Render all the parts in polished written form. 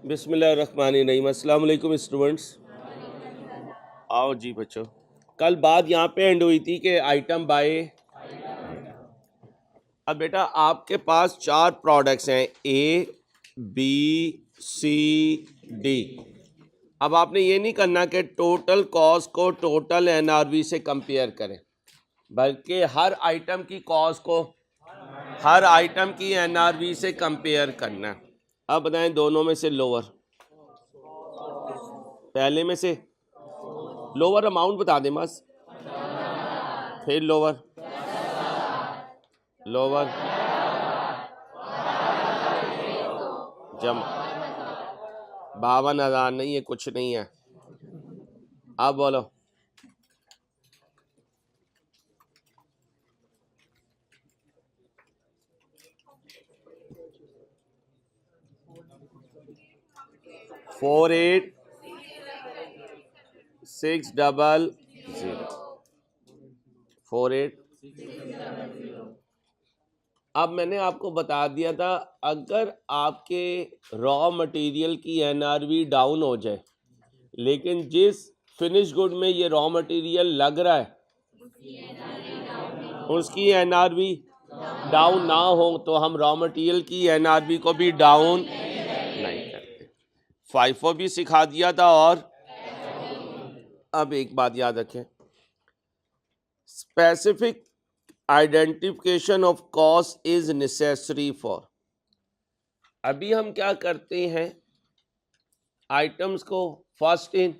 बिस्मिल्लाहिर्रहमानिर्रहीम। अस्सलाम वालेकुम स्टूडेंट्स। आओ जी बच्चों, कल बात यहाँ पे एंड हुई थी कि आइटम बाय। अब बेटा आपके पास 4 प्रोडक्ट्स हैं, ए बी सी डी। अब आपने ये नहीं करना कि टोटल कॉस्ट को टोटल एनआरवी से कंपेयर करें, बल्कि हर आइटम की कॉस्ट को हर आइटम की एनआरवी से कंपेयर करना है। अब बताएं दोनों में से लोअर, पहले में से लोअर अमाउंट बता दें बस, फिर लोअर लोअर जम 52,000 नहीं है, कुछ नहीं है। अब बोलो फोर 48,600 अब मैंने आपको बता दिया था, अगर आपके रॉ मटेरियल की एनआरवी डाउन हो जाए, लेकिन जिस फिनिश गुड में ये रॉ मटेरियल लग रहा है उसकी एनआरवी डाउन ना हो, तो हम रॉ मटेरियल की एनआरवी को भी डाउन नहीं करते। फाइफो भी सिखा दिया था। और अब एक बात याद रखें, specific identification of cost is necessary for. अभी हम क्या करते हैं, आइटम्स को फर्स्ट इन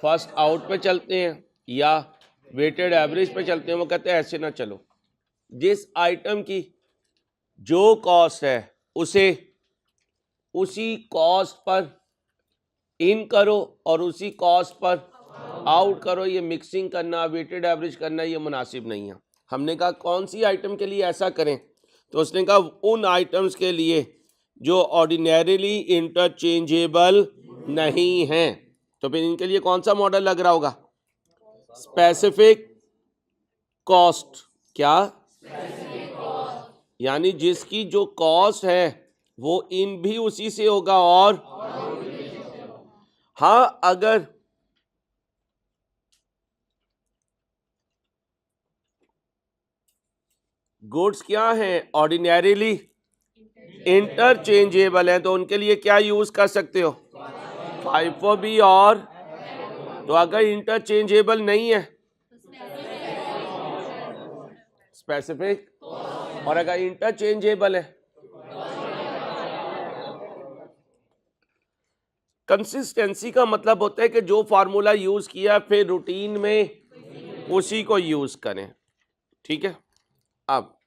फर्स्ट आउट पे चलते हैं या वेटेड एवरेज पे चलते हैं। वो कहते हैं ऐसे ना चलो, जिस आइटम की जो कॉस्ट है उसे उसी कॉस्ट पर इन करो और उसी कॉस्ट पर आउट करो। ये मिक्सिंग करना, वेटेड एवरेज करना, ये मुनासिब नहीं है। हमने कहा कौन सी आइटम के लिए ऐसा करें, तो उसने कहा उन आइटम्स के लिए जो ऑर्डिनरीली इंटरचेंजेबल नहीं हैं। तो फिर इनके लिए कौन सा मॉडल लग रहा होगा? Specific cost. क्या? यानी जिसकी जो कॉस्ट है वो इन भी उसी से होगा और हाँ, अगर गुड्स क्या हैं, ऑर्डिनरीली इंटरचेंजेबल है, तो उनके लिए क्या यूज कर सकते हो? फाइफो भी। और तो अगर इंटरचेंजेबल नहीं है स्पेसिफिक, और अगर इंटरचेंजेबल है कंसिस्टेंसी का मतलब होता है कि जो फार्मूला यूज किया फिर रूटीन में उसी को यूज करें। ठीक है। अब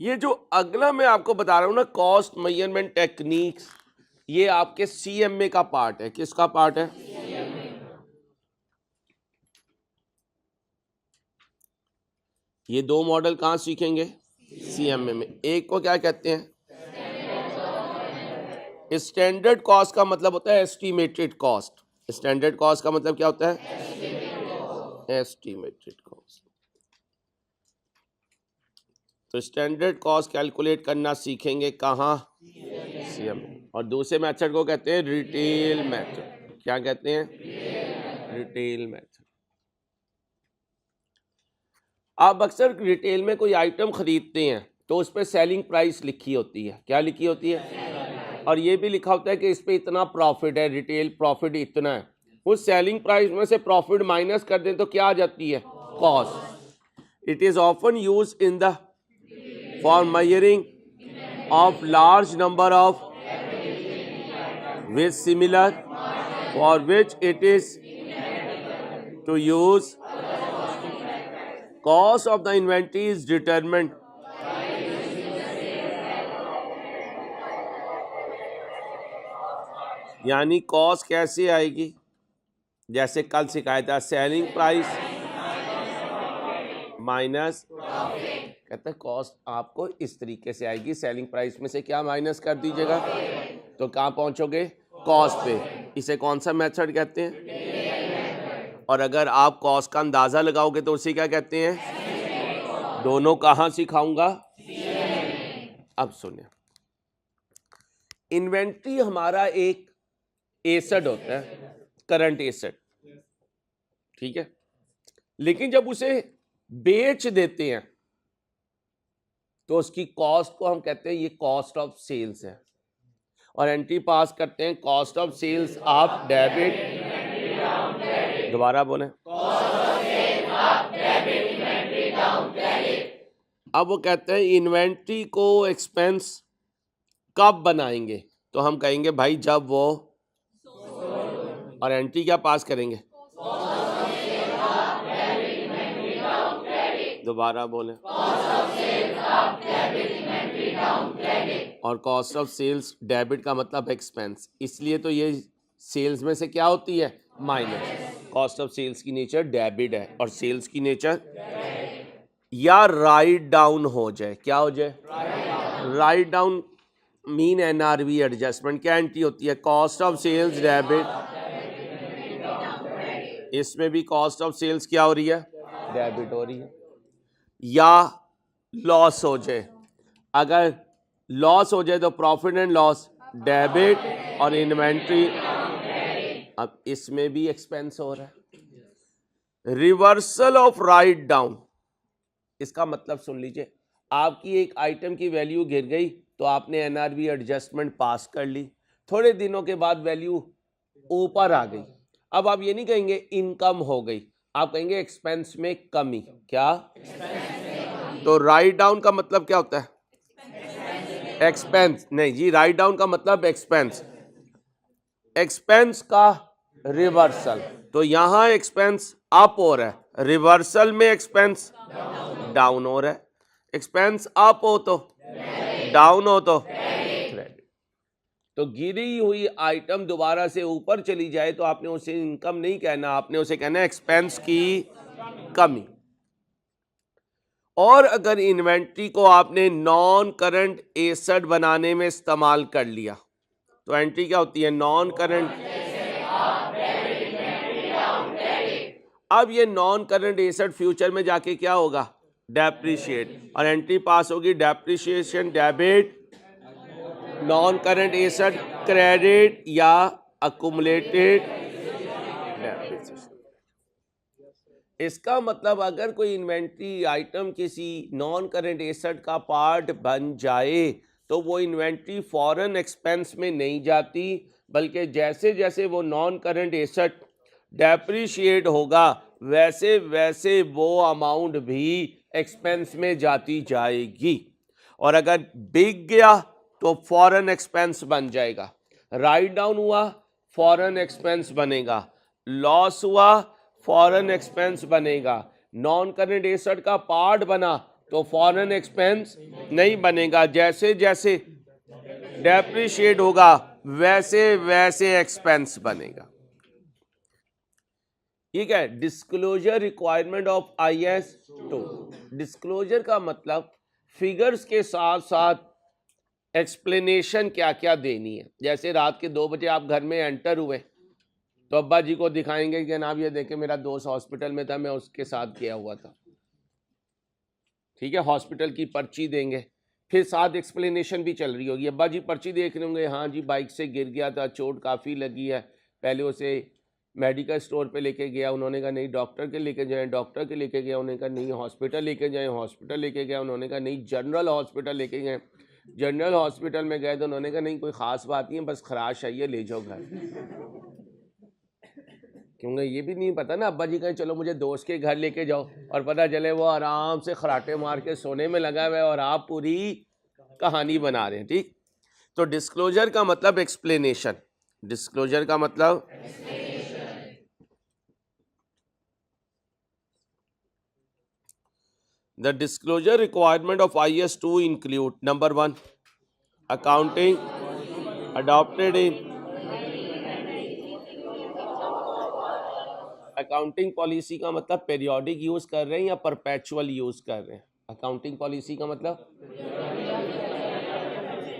ये जो अगला मैं आपको बता रहा हूं ना, कॉस्ट मेजरमेंट टेक्निक्स, ये आपके सीएमए का पार्ट है। किसका पार्ट है? ये दो मॉडल कहाँ सीखेंगे? सीएमए में। एक को क्या कहते हैं? स्टैंडर्ड कॉस्ट का मतलब होता है एस्टिमेटेड कॉस्ट। स्टैंडर्ड कॉस्ट का मतलब क्या होता है? Estimated cost. तो स्टैंडर्ड कॉस्ट कैलकुलेट करना सीखेंगे कहाँ? सीएमए। और दूसरे मेथड को कहते हैं रिटेल मेथड। क्या कहते हैं? Retail method. आप अक्सर रिटेल में कोई आइटम खरीदते हैं तो उस पर सेलिंग प्राइस लिखी होती है। क्या लिखी होती है? और ये भी लिखा होता है कि इस पे इतना प्रॉफिट है, रिटेल प्रॉफिट इतना है। उस सेलिंग प्राइस में से प्रॉफिट माइनस कर दें तो क्या आ जाती है? Cost. It is often use in the for measuring of large number of with similar for which it is to use cost of the inventory is determined यानी cost कैसे आएगी? जैसे कल सिखाया था, सेलिंग प्राइस माइनस, कहता है cost आपको इस तरीके से आएगी, सेलिंग प्राइस में से क्या माइनस कर दीजिएगा तो कहाँ पहुंचोगे? कॉस्ट पे। इसे कौन सा मेथड कहते हैं? और अगर आप कॉस्ट का अंदाजा लगाओगे तो उसे क्या कहते हैं? दोनों कहाँ सिखाऊंगा? अब सुनिए, इन्वेंट्री हमारा एक एसेट होता है, करंट एसेट, ठीक है। लेकिन जब उसे बेच देते हैं तो उसकी कॉस्ट को हम कहते हैं ये कॉस्ट ऑफ सेल्स है, और एंट्री पास करते हैं cost of sales of debit, दोबारा बोले, अब वो कहते हैं इन्वेंट्री को एक्सपेंस कब बनाएंगे, तो हम कहेंगे भाई जब वो, और एंट्री क्या पास करेंगे, दोबारा बोले, और कॉस्ट ऑफ सेल्स डेबिट का मतलब एक्सपेंस, इसलिए तो ये सेल्स में से क्या होती है, माइनस। कॉस्ट ऑफ सेल्स की नेचर डेबिट है और सेल्स की नेचर, या राइट डाउन हो जाए, क्या हो जाए, write down mean NRV adjustment, क्या एंट्री होती है, कॉस्ट ऑफ सेल्स डेबिट, इसमें भी कॉस्ट ऑफ सेल्स क्या हो रही है, डेबिट हो रही है। या लॉस हो जाए, अगर लॉस हो जाए तो प्रॉफिट एंड लॉस डेबिट और इन्वेंट्री, अब इसमें भी एक्सपेंस हो रहा है। रिवर्सल ऑफ राइट डाउन, इसका मतलब सुन लीजिए, आपकी एक आइटम की वैल्यू गिर गई तो आपने एनआरवी एडजस्टमेंट पास कर ली, थोड़े दिनों के बाद वैल्यू ऊपर आ गई, अब आप ये नहीं कहेंगे इनकम हो गई, आप कहेंगे एक्सपेंस में कमी, क्या, तो राइट डाउन का मतलब क्या होता है, एक्सपेंस, नहीं जी, राइट डाउन का मतलब एक्सपेंस, एक्सपेंस का रिवर्सल, तो यहां एक्सपेंस अप हो रहा है, रिवर्सल में एक्सपेंस डाउन हो रहा है, एक्सपेंस अप हो तो डाउन हो तो क्रेडिट। तो गिरी हुई आइटम दोबारा से ऊपर चली जाए तो आपने उसे इनकम नहीं कहना, आपने उसे कहना एक्सपेंस की कमी। और अगर इन्वेंट्री को आपने नॉन करंट एसेट बनाने में इस्तेमाल कर लिया तो एंट्री क्या होती है, नॉन करंट, अब ये नॉन करंट एसेट फ्यूचर में जाके क्या होगा, डेप्रिशिएट, और एंट्री पास होगी depreciation debit, non current asset credit या अकुमुलेटेड डेप्रिसिएशन। इसका मतलब अगर कोई इन्वेंट्री आइटम किसी नॉन करंट एसेट का पार्ट बन जाए तो वो इन्वेंट्री फॉरेन एक्सपेंस में नहीं जाती, बल्कि जैसे जैसे वो नॉन करंट एसेट डेप्रिशिएट होगा वैसे वैसे वो अमाउंट भी एक्सपेंस में जाती जाएगी, और अगर बिक गया तो फॉरेन एक्सपेंस बन जाएगा, राइट डाउन हुआ फॉरेन एक्सपेंस बनेगा, लॉस हुआ फॉरेन एक्सपेंस बनेगा, नॉन करंट एसेट का पार्ट बना तो फॉरेन एक्सपेंस नहीं बनेगा, जैसे जैसे डेप्रिशिएट होगा वैसे वैसे एक्सपेंस बनेगा। ठीक है, disclosure requirement of IAS 2, disclosure का मतलब फिगर्स के साथ साथ एक्सप्लेनेशन क्या क्या देनी है। जैसे रात के 2 बजे आप घर में एंटर हुए तो अब्बा जी को दिखाएंगे कि जनाब ये देखें मेरा दोस्त हॉस्पिटल में था, मैं उसके साथ गया हुआ था, ठीक है, हॉस्पिटल की पर्ची देंगे, फिर साथ एक्सप्लेनेशन भी चल रही होगी, अब्बा जी पर्ची देख रहे होंगे, हाँ जी बाइक से गिर गया था, चोट काफ़ी लगी है, पहले उसे मेडिकल स्टोर पे लेके गया, उन्होंने कहा नहीं डॉक्टर के लेके जाएं, डॉक्टर के लेके गया, उन्होंने कहा नहीं हॉस्पिटल लेके जाएं, हॉस्पिटल लेके गया, उन्होंने कहा नहीं जनरल हॉस्पिटल लेके गए, जनरल हॉस्पिटल में गए तो उन्होंने कहा नहीं कोई ख़ास बात नहीं है, बस खराश आई है, ले जाओ घर। क्योंकि ये भी नहीं पता ना, अब्बा जी कहें चलो मुझे दोस्त के घर लेके जाओ और पता चले वो आराम से खराटे मार के सोने में लगा हुआ है और आप पूरी कहानी बना रहे हैं। ठीक, तो डिस्क्लोजर का मतलब एक्सप्लेनेशन, डिस्क्लोजर का मतलब the disclosure requirement of IAS 2 include number 1 accounting adopted in, accounting policy का मतलब पीरियोडिक यूज कर रहे हैं या परपेचुअल यूज कर रहे हैं, अकाउंटिंग पॉलिसी का मतलब,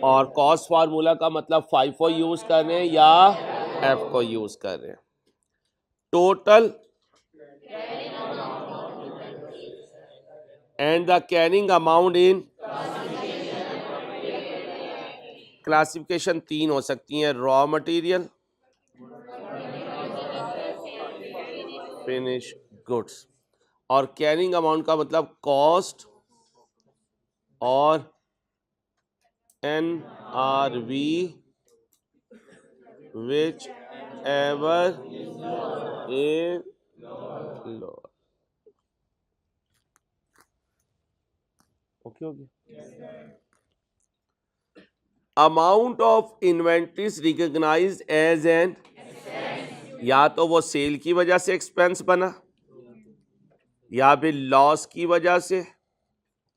और कॉस्ट फार्मूला का मतलब FIFO यूज कर रहे हैं या F को यूज कर रहे हैं। Total and the carrying amount in, classification 3 हो सकती है, रॉ मटेरियल, फिनिश गुड्स। और कैरिंग अमाउंट का मतलब कॉस्ट और NRV whichever a low. Okay हो गया। Amount of inventories recognised as an, या तो वो सेल की वजह से एक्सपेंस बना, या फिर लॉस की वजह से,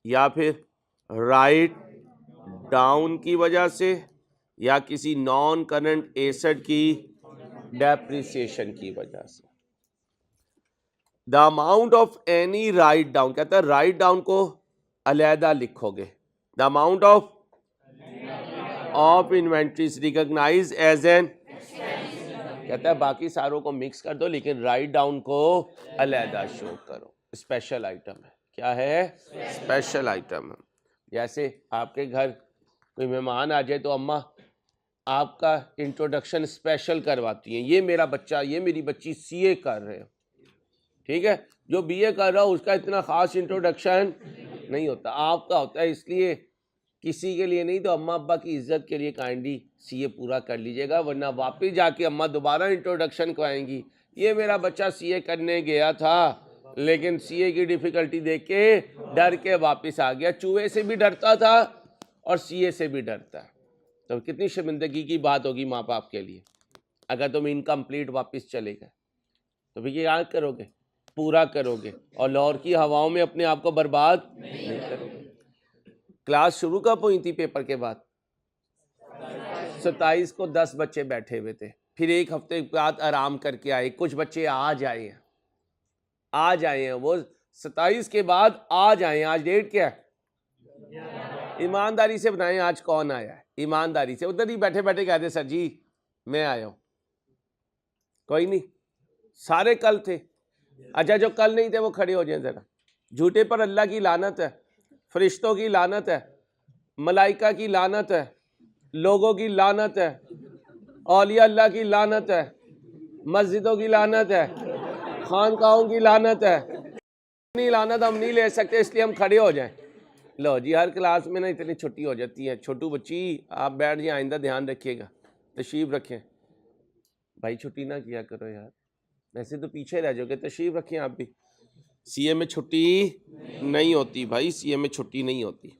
या फिर राइट डाउन की वजह से, या किसी नॉन करंट एसेट की डेप्रिसिएशन की वजह से। The amount of any write down, कहता है राइट डाउन को अलहदा लिखोगे। The amount of inventories recognise as an, कहता है बाकी सारों को मिक्स कर दो लेकिन राइट डाउन को अलहदा शो करो। स्पेशल आइटम है। क्या है? स्पेशल आइटम है। जैसे आपके घर कोई मेहमान आ जाए तो अम्मा आपका इंट्रोडक्शन स्पेशल करवाती हैं, ये मेरा बच्चा, ये मेरी बच्ची CA कर रहे हो, ठीक है, जो BA कर रहा हो उसका इतना खास इंट्रोडक्शन नहीं होता, आपका होता है। इसलिए किसी के लिए नहीं तो अम्मा अब्बा की इज्जत के लिए काइंडली CA पूरा कर लीजिएगा, वरना वापस जाके अम्मा दोबारा इंट्रोडक्शन कराएंगी, ये मेरा बच्चा CA करने गया था लेकिन CA की डिफिकल्टी देख के डर के वापस आ गया। चूहे से भी डरता था और CA से भी डरता है। तो कितनी शर्मिंदगी की बात होगी माँ बाप के लिए अगर तुम इनकम्प्लीट वापस चले गए। तो भैया याद करोगे, पूरा करोगे और लाहौर की हवाओं में अपने आप को बर्बाद नहीं करोगे। क्लास शुरू कब हुई थी? पेपर के बाद 27 को 10 बच्चे बैठे हुए थे, फिर एक हफ्ते बाद आराम करके आए, कुछ बच्चे आज आए हैं, वो 27 के बाद आज आए हैं। आज डेट क्या है? ईमानदारी से बताएं आज कौन आया है? ईमानदारी से। उधर ही बैठे बैठे कहते सर जी मैं आया हूं। कोई नहीं, सारे कल थे। अच्छा जो कल नहीं थे वो खड़े हो जाए जरा। झूठे पर अल्लाह की लानत है, फरिश्तों की लानत है, मलाइका की लानत है, लोगों की लानत है, औलिया अल्लाह की लानत है, मस्जिदों की लानत है, खानकाहों की लानत है। नहीं लानत हम नहीं ले सकते, इसलिए हम खड़े हो जाएं। लो जी, हर क्लास में ना इतनी छुट्टी हो जाती है। छोटू बच्ची आप बैठ जाए, आइंदा ध्यान रखिएगा, तशरीफ रखें भाई, छुट्टी ना किया करो यार, वैसे तो पीछे रह जाओगे। तशरीफ रखें आप भी। CA में छुट्टी नहीं होती भाई, CA में छुट्टी नहीं होती।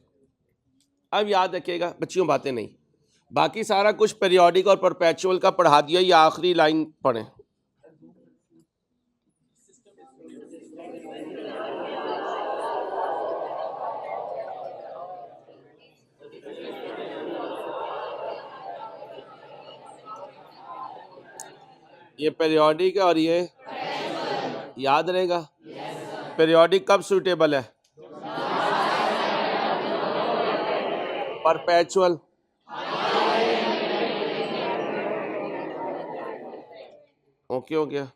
अब याद रखिएगा बच्चियों, बातें नहीं, बाकी सारा कुछ पीरियोडिक और परपेचुअल का पढ़ा दिया। ये आखिरी लाइन पढ़ें। ये पीरियोडिक है और ये याद रहेगा। पीरियोडिक कब सूटेबल है? परपेचुअल ओके हो गया।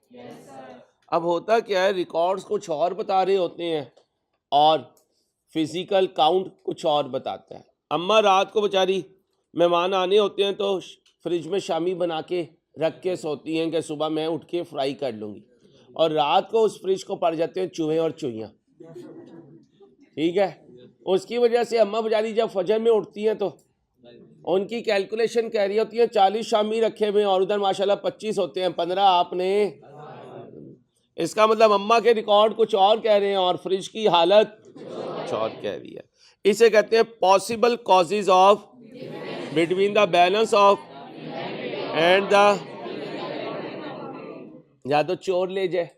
अब होता क्या है, रिकॉर्ड्स कुछ और बता रहे होते हैं और फिजिकल काउंट कुछ और बताता है। अम्मा रात को बेचारी मेहमान आने होते हैं तो फ्रिज में शामी बना के रख के सोती हैं कि सुबह मैं उठ के फ्राई कर लूँगी, और रात को उस फ्रिज को पड़ जाते हैं चूहे और चूहियाँ, ठीक है। उसकी वजह से अम्मा बेचारी जब फजर में उठती हैं तो उनकी कैलकुलेशन कह रही होती है 40 शामी रखे हुए और उधर माशाल्लाह 25 होते हैं, 15 आपने। इसका मतलब अम्मा के रिकॉर्ड कुछ और कह रहे हैं और फ्रिज की हालत कुछ और कह रही है। इसे कहते हैं possible causes of between the balance of and the, या तो चोर ले जाए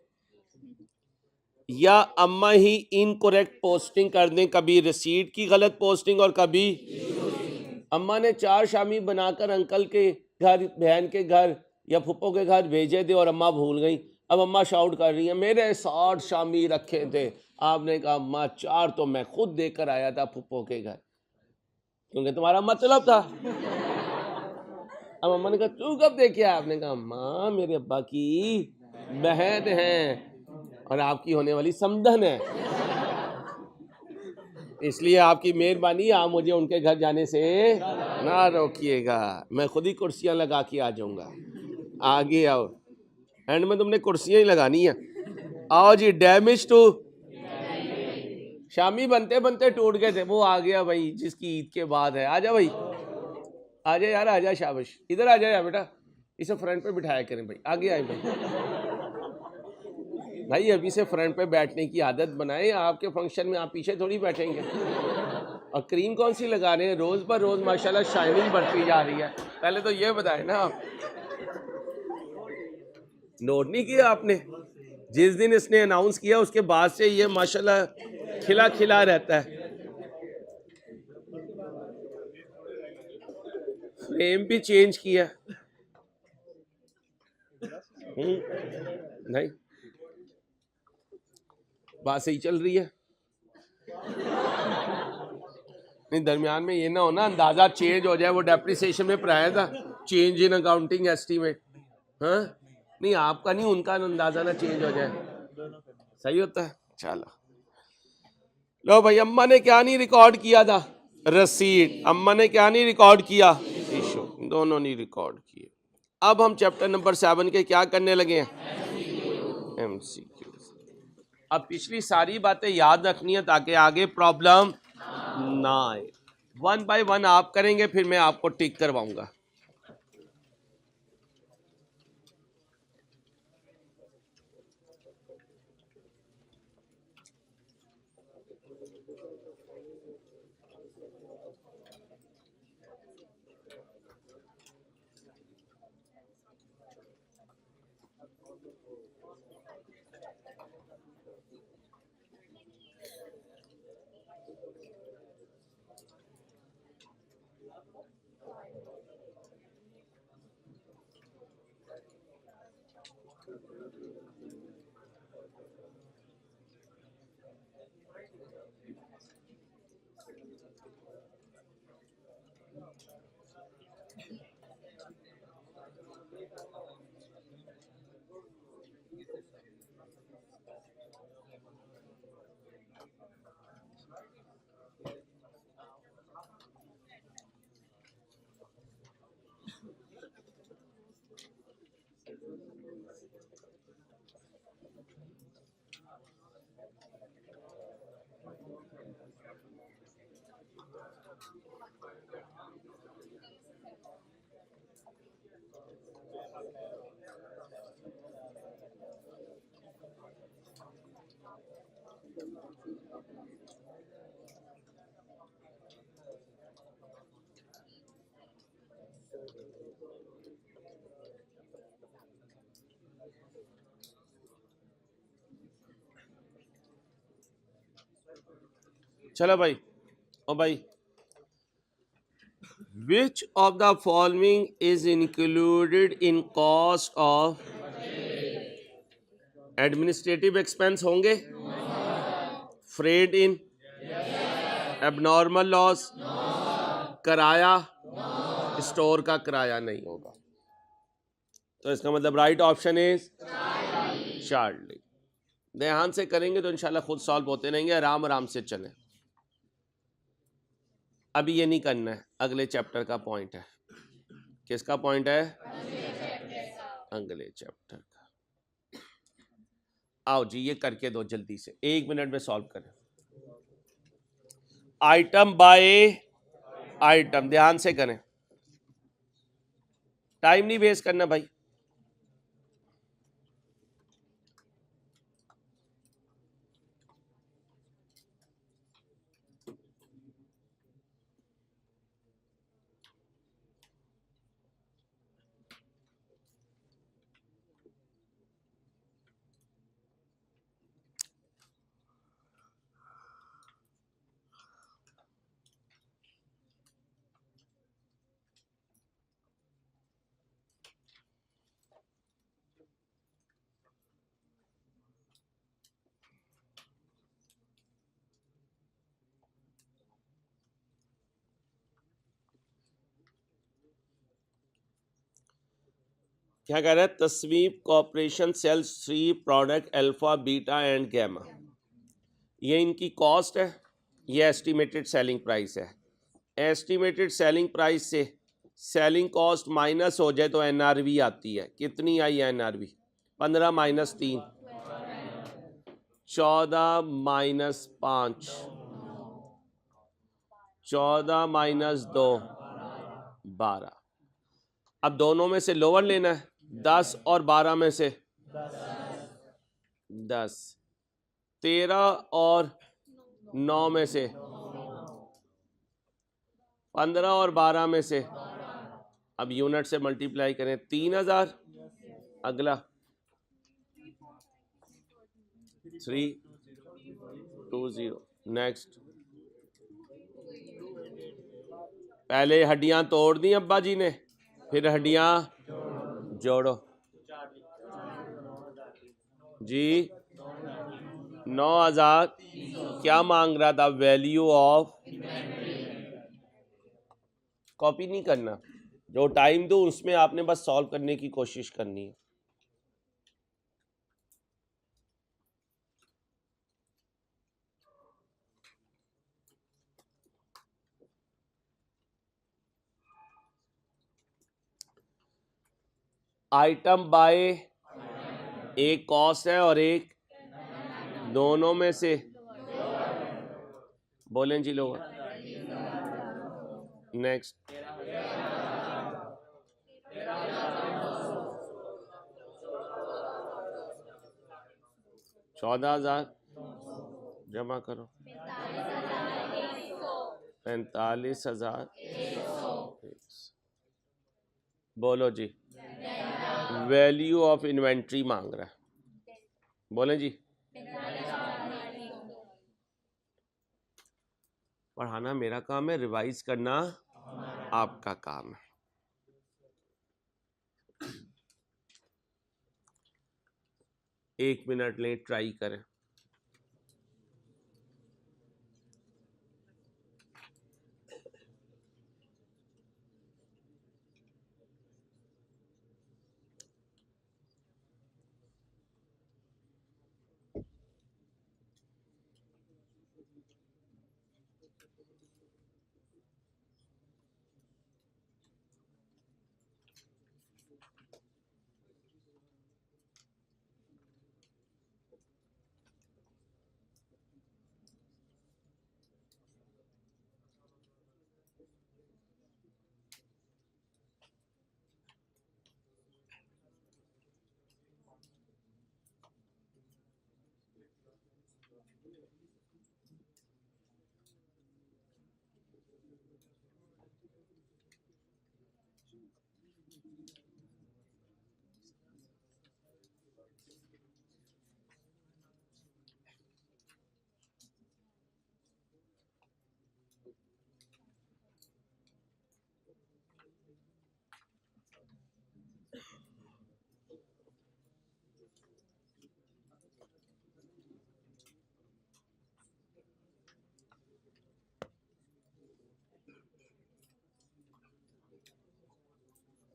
या अम्मा ही इनकरेक्ट पोस्टिंग कर दें, कभी रिसीट की गलत पोस्टिंग और कभी अम्मा ने 4 शामी बनाकर अंकल के घर, बहन के घर या फुप्पो के घर भेजे थे और अम्मा भूल गई। अब अम्मा शाउट कर रही है मेरे 60 शामी रखे थे। आपने कहा अम्मा 4 तो मैं खुद देकर आया था फुप्पो के घर, क्योंकि तुम्हारा मतलब था। अब अम्मा ने कहा तू कब देखे? आपने कहा अम्मा मेरे अब्बा की बहन है और आपकी होने वाली समधन है, इसलिए आपकी मेहरबानी, आप मुझे उनके घर जाने से ना रोकिएगा, मैं खुद ही कुर्सियां लगा के आ जाऊंगा। आगे आओ, एंड में तुमने कुर्सियां ही लगानी है। आओ जी, डैमेज टू, शामी बनते बनते टूट गए थे, वो आ गया भाई जिसकी ईद के बाद है। आजा भाई, आजा यार, आजा, शाबाश, इधर आ जा यार बेटा, इसे फ्रंट पे बिठाया करें भाई, आगे आए भाई। भाई अभी से फ्रंट पे बैठने की आदत बनाएं, आपके फंक्शन में आप पीछे थोड़ी बैठेंगे। और क्रीम कौन सी लगा रहे हैं? रोज पर रोज माशाल्लाह शाइनिंग बढ़ती जा रही है। पहले तो ये बताएं ना आप, नोट नहीं किया आपने? जिस दिन इसने अनाउंस किया उसके बाद से ये माशाल्लाह खिला खिला रहता है। फ्रेम भी चेंज किया। नहीं, बात सही चल रही है। नहीं, दरमियान में ये ना हो ना अंदाजा चेंज हो जाए, वो डेप्रिसिएशन में पढ़ाया था, चेंज इन अकाउंटिंग एस्टीमेट। हाँ नहीं, आपका नहीं, उनका अंदाजा ना चेंज हो जाए, सही होता है। चलो लो भाई, अम्मा ने क्या नहीं रिकॉर्ड किया था? रसीद। अम्मा ने क्या नहीं रिकॉर्ड किया? इशू। दोनों नहीं रिकॉर्ड किए। अब हम चैप्टर नंबर 7 के क्या करने लगे हैं? MCQ। अब पिछली सारी बातें याद रखनी है ताकि आगे प्रॉब्लम ना आए। 1 बाय 1 आप करेंगे, फिर मैं आपको टिक करवाऊंगा। चलो भाई, ओ भाई, विच of the following is included in cost of administrative expense? होंगे फ्रेड इन, एबनॉर्मल लॉस, किराया, स्टोर का किराया नहीं होगा। तो इसका मतलब राइट ऑप्शन इज चार्ली। ध्यान से करेंगे तो इंशाल्लाह खुद सॉल्व होते रहेंगे, आराम आराम से चलें। अभी ये नहीं करना है, अगले चैप्टर का पॉइंट है। किसका पॉइंट है? अगले चैप्टर का। आओ जी, ये करके दो जल्दी से, 1 मिनट में सॉल्व करें। आइटम बाय आइटम, ध्यान से करें, टाइम नहीं वेस्ट करना भाई। क्या कह रहा है? तस्वीब corporation sales 3 product alpha, beta and gamma. ये इनकी कॉस्ट है, ये एस्टिमेटेड सेलिंग प्राइस है। एस्टिमेटेड सेलिंग प्राइस से सेलिंग कॉस्ट माइनस हो जाए तो एनआरवी आती है। कितनी आई एनआरवी? 15 minus 3 14 minus 5 14 minus 2 12। अब दोनों में से लोअर लेना है, 10 और 12 में से 10, 13 और 9 में से 15 और 12 में से, अब यूनिट से मल्टीप्लाई करें 3000। अगला 320। नेक्स्ट, पहले हड्डियां तोड़ दी अब्बा जी ने, फिर हड्डियां जोड़ो जी। 9000 क्या मांग रहा था? वैल्यू ऑफ, कॉपी नहीं करना, जो टाइम दो उसमें आपने बस सॉल्व करने की कोशिश करनी है। आइटम बाय, एक कॉस्ट है और एक, दोनों में से बोलें जी लोग। नेक्स्ट, 14,000 जमा करो, 45,000। बोलो जी, वैल्यू ऑफ इन्वेंट्री मांग रहा है, बोलें जी। पढ़ाना मेरा काम है, रिवाइज करना आपका काम है। एक मिनट लें, ट्राई करें।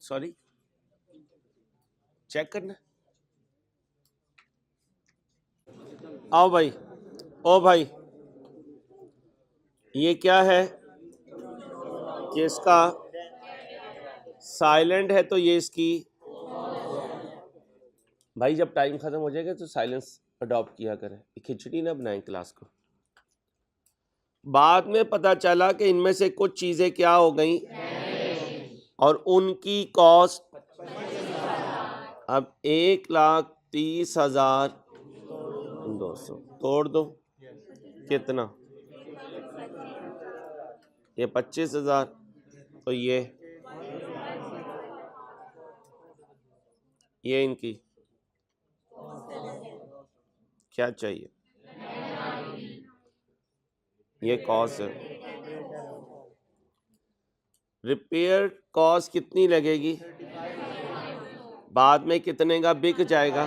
सॉरी, चेक करना। आओ भाई, ओ भाई, ये क्या है कि इसका साइलेंट है तो ये इसकी, भाई जब टाइम खत्म हो जाएगा तो साइलेंस अडॉप्ट किया करें, खिचड़ी ना बनाएं क्लास को। बाद में पता चला कि इनमें से कुछ चीजें क्या हो गई और उनकी कॉस्ट, अब 1,30,200 तोड़ दो, कितना? ये 25,000, तो ये इनकी क्या चाहिए? ये कॉस्ट है। रिपेयर कॉस्ट कितनी लगेगी? बाद में कितने का बिक जाएगा?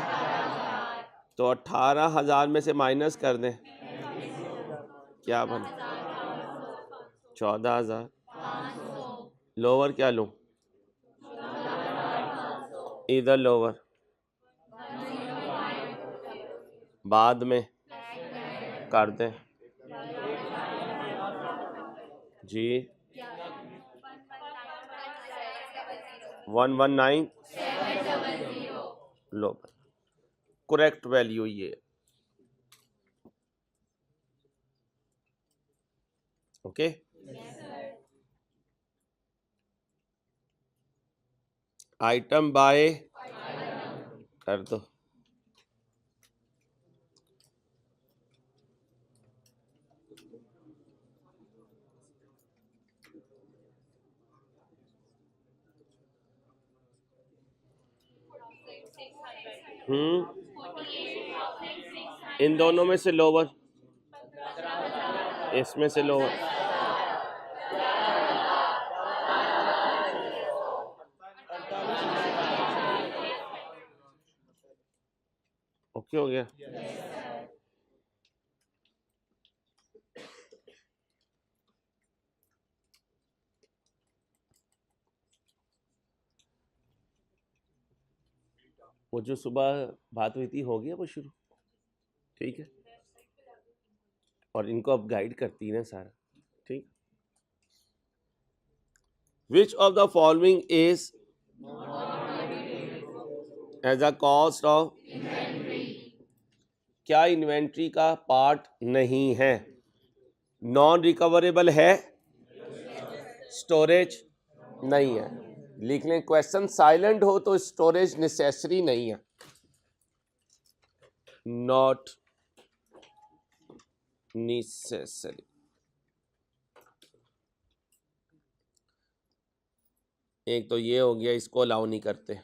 तो 18,000 में से माइनस कर दें, क्या बने? 14,000। लोअर क्या लूं? इधर लोअर, बाद में कर दें जी। 119 लो करेक्ट वैल्यू ये, ओके। आइटम बाय कर दो। इन दोनों में से लोअर, इसमें से लोअर, ओके हो गया। वो जो सुबह बात हुई थी हो गया वो शुरू, ठीक है। और इनको अब गाइड करती है ना सारा, ठीक। Which of the following is as a cost of, क्या इन्वेंट्री का पार्ट नहीं है? नॉन रिकवरेबल है, स्टोरेज नहीं है। लिख लें, क्वेश्चन साइलेंट हो तो स्टोरेज नेसेसरी नहीं है, नॉट नेसेसरी। एक तो ये हो गया, इसको अलाउ नहीं करते।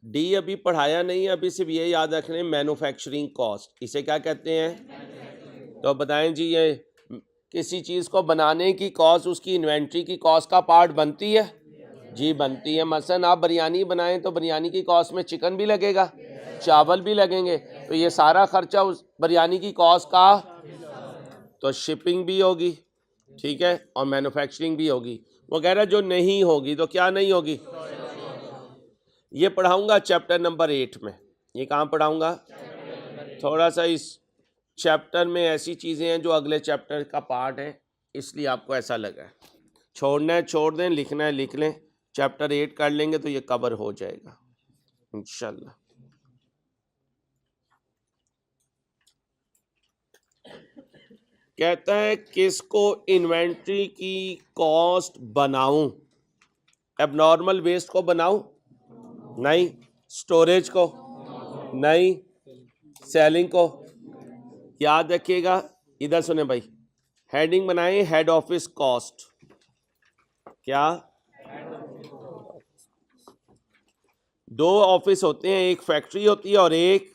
डी अभी पढ़ाया नहीं, अभी सिर्फ ये याद रखने, मैन्युफैक्चरिंग कॉस्ट, इसे क्या कहते हैं? तो बताएं जी, ये किसी चीज़ को बनाने की कॉस्ट उसकी इन्वेंट्री की कॉस्ट का पार्ट बनती है जी, बनती है। मसलन आप बिरयानी बनाएं तो बिरयानी की कॉस्ट में चिकन भी लगेगा, चावल भी लगेंगे, तो ये सारा खर्चा उस बिरयानी की कॉस्ट का, तो शिपिंग भी होगी, ठीक है, और मैन्युफैक्चरिंग भी होगी। वो कह रहा है जो नहीं होगी तो क्या नहीं होगी? ये पढ़ाऊंगा चैप्टर नंबर 8 में। ये कहाँ पढ़ाऊंगा? थोड़ा सा इस चैप्टर में ऐसी चीज़ें हैं जो अगले चैप्टर का पार्ट है, इसलिए आपको ऐसा लगा है। छोड़ना है छोड़ दें, लिखना है लिख लें। चैप्टर 8 कर लेंगे तो ये कवर हो जाएगा इंशाल्लाह। कहता है किसको इन्वेंट्री की कॉस्ट बनाऊं? एबनॉर्मल वेस्ट को बनाऊं? नहीं। स्टोरेज को? नहीं। सेलिंग को? याद रखिएगा, इधर सुने भाई, हेडिंग बनाएं, हेड ऑफिस कॉस्ट। क्या? दो ऑफिस होते हैं, एक फैक्ट्री होती है और एक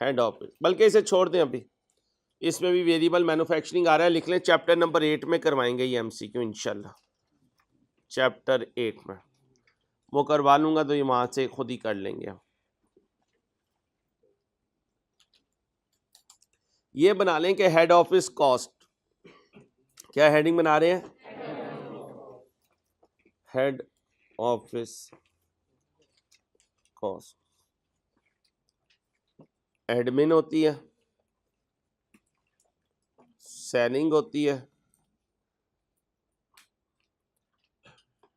हेड ऑफिस। बल्कि इसे छोड़ दें, अभी इसमें भी वेरिएबल मैन्युफैक्चरिंग आ रहा है, लिख लें। चैप्टर नंबर 8 में करवाएंगे ये एमसीक्यू इंशाल्लाह। चैप्टर 8 में वो करवा लूंगा तो ये वहां से खुद ही कर लेंगे। ये बना लें कि हेड ऑफिस कॉस्ट, क्या हेडिंग बना रहे हैं? Head office cost. एडमिन होती है, सेलिंग होती है,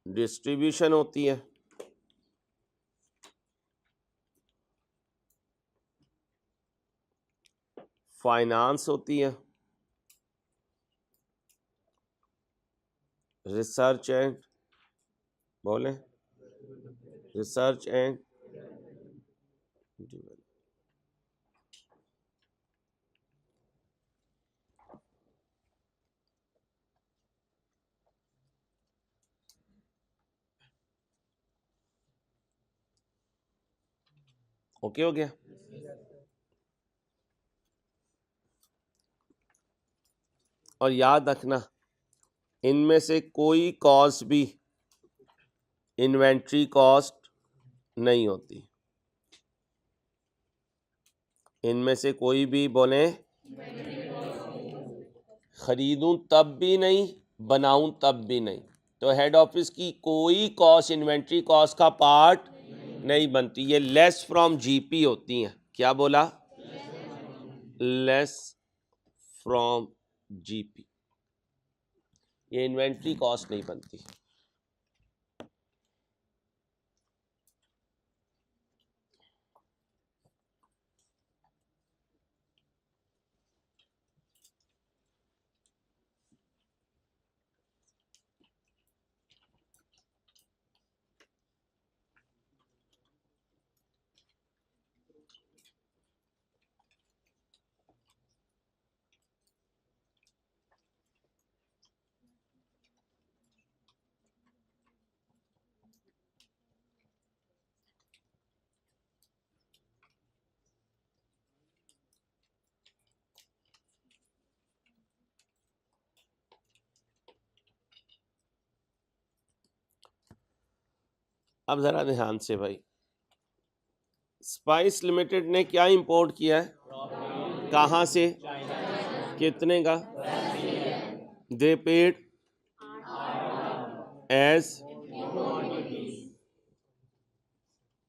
डिस्ट्रीब्यूशन होती है, फाइनेंस होती है, रिसर्च एंड, बोले, रिसर्च एंड डेवलपमेंट। ओके हो गया। और याद रखना, इनमें से कोई कॉस्ट भी इन्वेंट्री कॉस्ट नहीं होती। इनमें से कोई भी, बोले, खरीदूं तब भी नहीं, बनाऊं तब भी नहीं। तो हेड ऑफिस की कोई कॉस्ट इन्वेंट्री कॉस्ट का पार्ट नहीं बनती। ये लेस फ्रॉम जीपी होती हैं। क्या बोला? लेस फ्रॉम जीपी, ये इन्वेंट्री कॉस्ट नहीं बनती। अब जरा ध्यान से भाई, स्पाइस लिमिटेड ने क्या इंपोर्ट किया है, कहां से, कितने का, दे पेड एज,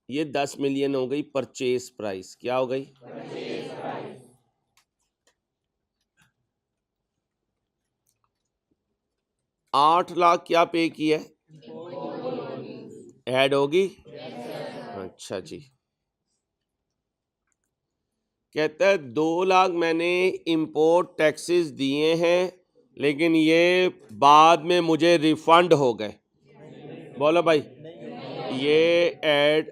ये 10 मिलियन हो गई परचेज प्राइस, क्या हो गई, 8 लाख क्या पे किया है, ऐड होगी, अच्छा जी। कहता है 2 लाख मैंने इंपोर्ट टैक्सेस दिए हैं, लेकिन ये बाद में मुझे रिफंड हो गए, बोलो भाई, ये ऐड।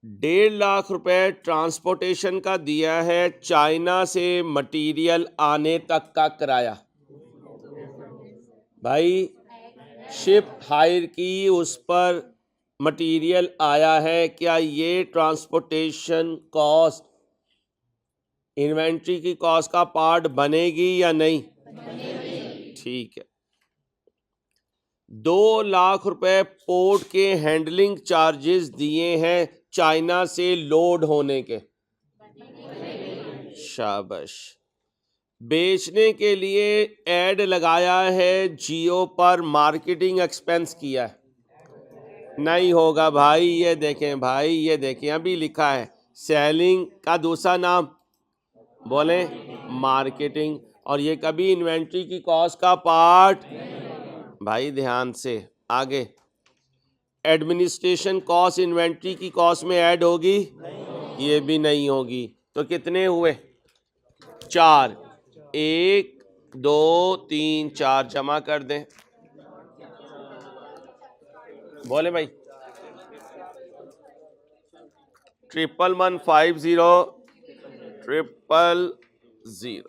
1.5 लाख रुपए ट्रांसपोर्टेशन का दिया है, चाइना से मटेरियल आने तक का किराया, भाई शिप हायर की, उस पर मटेरियल आया है, क्या ये ट्रांसपोर्टेशन कॉस्ट इन्वेंट्री की कॉस्ट का पार्ट बनेगी या नहीं, ठीक है। 2 लाख रुपए पोर्ट के हैंडलिंग चार्जेस दिए हैं चाइना से लोड होने के, शाबाश। बेचने के लिए ऐड लगाया है जियो पर, मार्केटिंग एक्सपेंस किया है, नहीं होगा भाई, ये देखें भाई, ये देखें अभी लिखा है सेलिंग का दूसरा नाम, बोले मार्केटिंग, और ये कभी इन्वेंट्री की कॉस्ट का पार्ट, भाई ध्यान से आगे। एडमिनिस्ट्रेशन कॉस्ट इन्वेंट्री की कॉस्ट में ऐड होगी, ये भी नहीं होगी, तो कितने हुए, 4, 1 2 3 4 जमा कर दें, बोले भाई 11150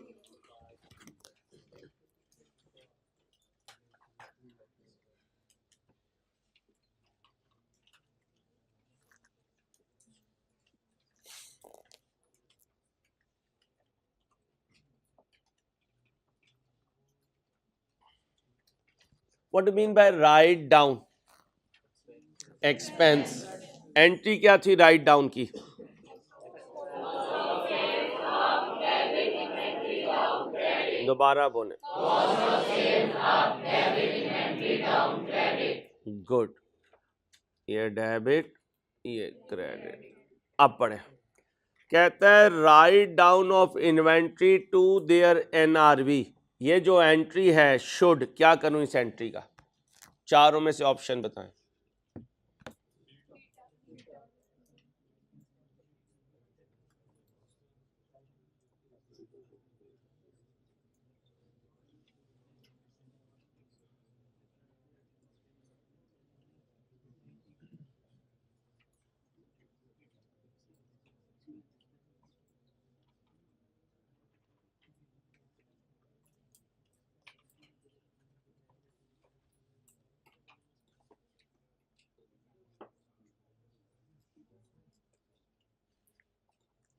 What do you mean by write down expense? Entry क्या थी राइट डाउन की, दोबारा बोले, गुड, ये डेबिट ये क्रेडिट। अब पढ़े, कहता है write down of inventory to their NRV, ये जो एंट्री है शुड, क्या करूं इस एंट्री का, चारों में से ऑप्शन बताएं,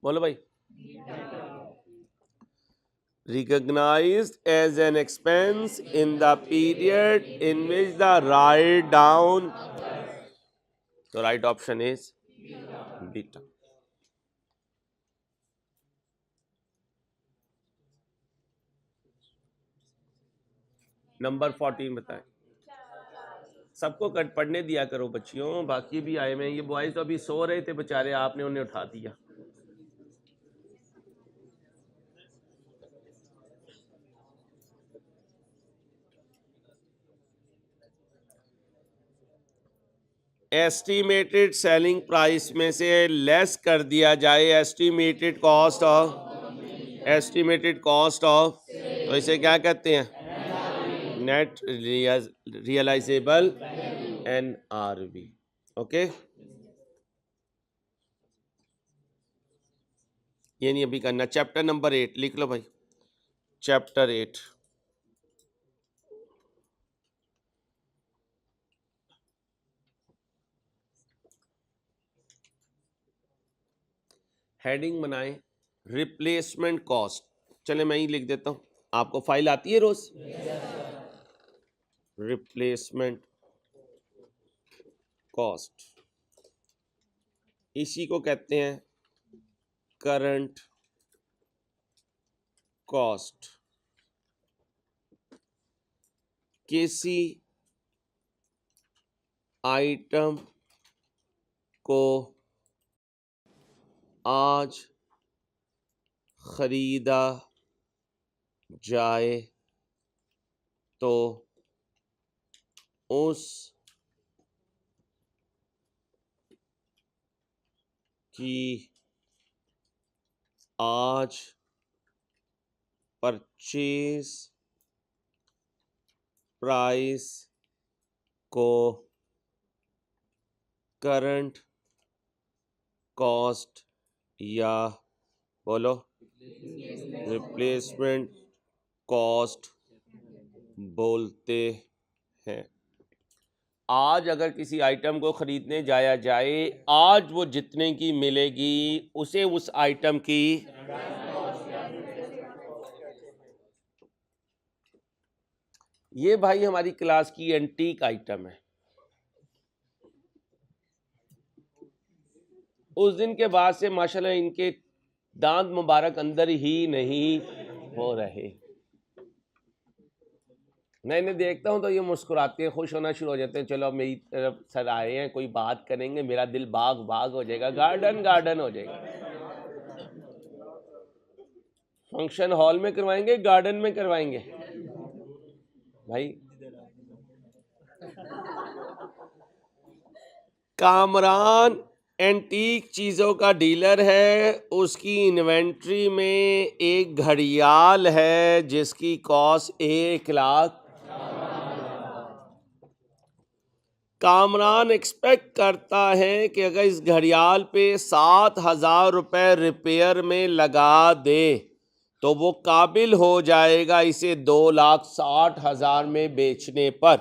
बोलो भाई, recognized as an expense in the period in which the write down, so right option is beta। Number 14 बताएं, सबको कट पढ़ने दिया करो बच्चियों, बाकी भी आए हुए हैं, ये बॉयज तो अभी सो रहे थे बेचारे, आपने उन्हें उठा दिया। एस्टिमेटेड सेलिंग प्राइस में से लेस कर दिया जाए एस्टिमेटेड कॉस्ट ऑफ, तो इसे क्या कहते हैं? Net realisable NRV। ओके, ये नहीं अभी करना। चैप्टर नंबर 8 लिख लो भाई, चैप्टर 8। हेडिंग बनाए रिप्लेसमेंट कॉस्ट। चले मैं ही लिख देता हूं, आपको फाइल आती है रोज? रिप्लेसमेंट कॉस्ट, इसी को कहते हैं करंट कॉस्ट। किसी आइटम को आज खरीदा जाए तो उस की आज परचेज प्राइस को करंट कॉस्ट या बोलो रिप्लेसमेंट कॉस्ट बोलते हैं। आज अगर किसी आइटम को खरीदने जाया जाए, आज वो जितने की मिलेगी उसे उस आइटम की ये भाई हमारी क्लास की एंटीक आइटम है। उस दिन के बाद से माशाल्लाह इनके दांत मुबारक अंदर ही नहीं हो रहे। मैं इन्हें देखता हूं तो ये मुस्कुराते हैं, खुश होना शुरू हो जाते हैं। चलो अब मेरी तरफ सर आए हैं, कोई बात करेंगे, मेरा दिल बाग बाग हो जाएगा, गार्डन गार्डन हो जाएगा। फंक्शन हॉल में करवाएंगे, गार्डन में करवाएंगे भाई? कामरान एंटीक चीजों का डीलर है, उसकी इन्वेंट्री में एक घड़ियाल है जिसकी कॉस्ट 1 लाख। कामरान एक्सपेक्ट करता है कि अगर इस घड़ियाल पे 7,000 रुपए रिपेयर में लगा दे तो वो काबिल हो जाएगा इसे 2,60,000 में बेचने पर।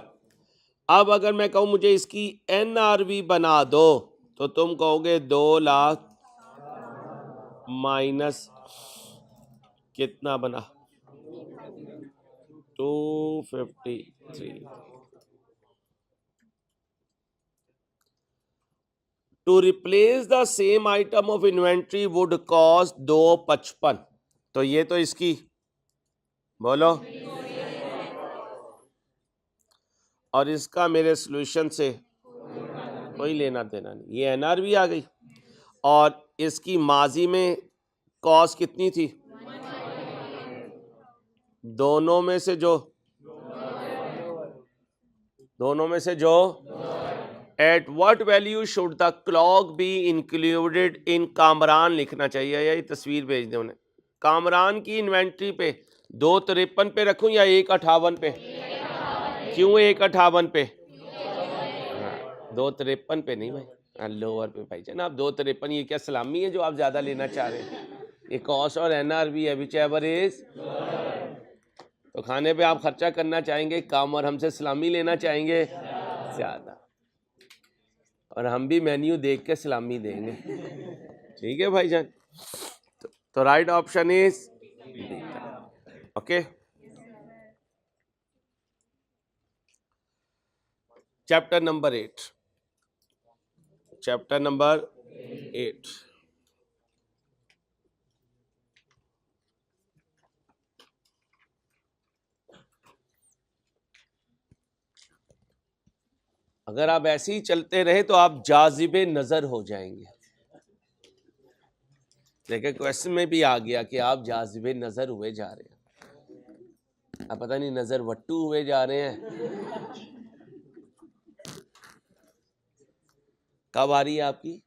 अब अगर मैं कहूं मुझे इसकी NRV बना दो तो तुम कहोगे 2 लाख माइनस कितना बना? 253। To replace the same item of inventory would cost 255। तो ये तो इसकी बोलो, और इसका मेरे सॉल्यूशन से कोई लेना देना नहीं। ये NRV आ गई, और इसकी माजी में कॉस्ट कितनी थी? दोनों में से जो at what value should the clock be included in Kamran लिखना चाहिए, या ये तस्वीर भेज दें उन्हें। कामरान की इन्वेंट्री पे 253 पे रखूं या 158 पे? क्यों 158 पे? 253 पे नहीं भाई, लोअर पे भाई जान। आप 253, ये क्या सलामी है जो आप ज्यादा लेना चाह रहे हैं? ये कॉस्ट और NRV है, विच एवर इज। तो खाने पे आप खर्चा करना चाहेंगे कम और हमसे सलामी लेना चाहेंगे ज्यादा, और हम भी मेन्यू देख के सलामी देंगे। ठीक है भाईजान? तो right option is okay. Chapter number 8, chapter number 8। अगर आप ऐसे ही चलते रहे तो आप जाजिबे नजर हो जाएंगे। देखिए क्वेश्चन में भी आ गया कि आप जाजिबे नजर हुए जा रहे हैं। अब पता नहीं नजर वट्टू हुए जा रहे हैं कब आ रही है आपकी?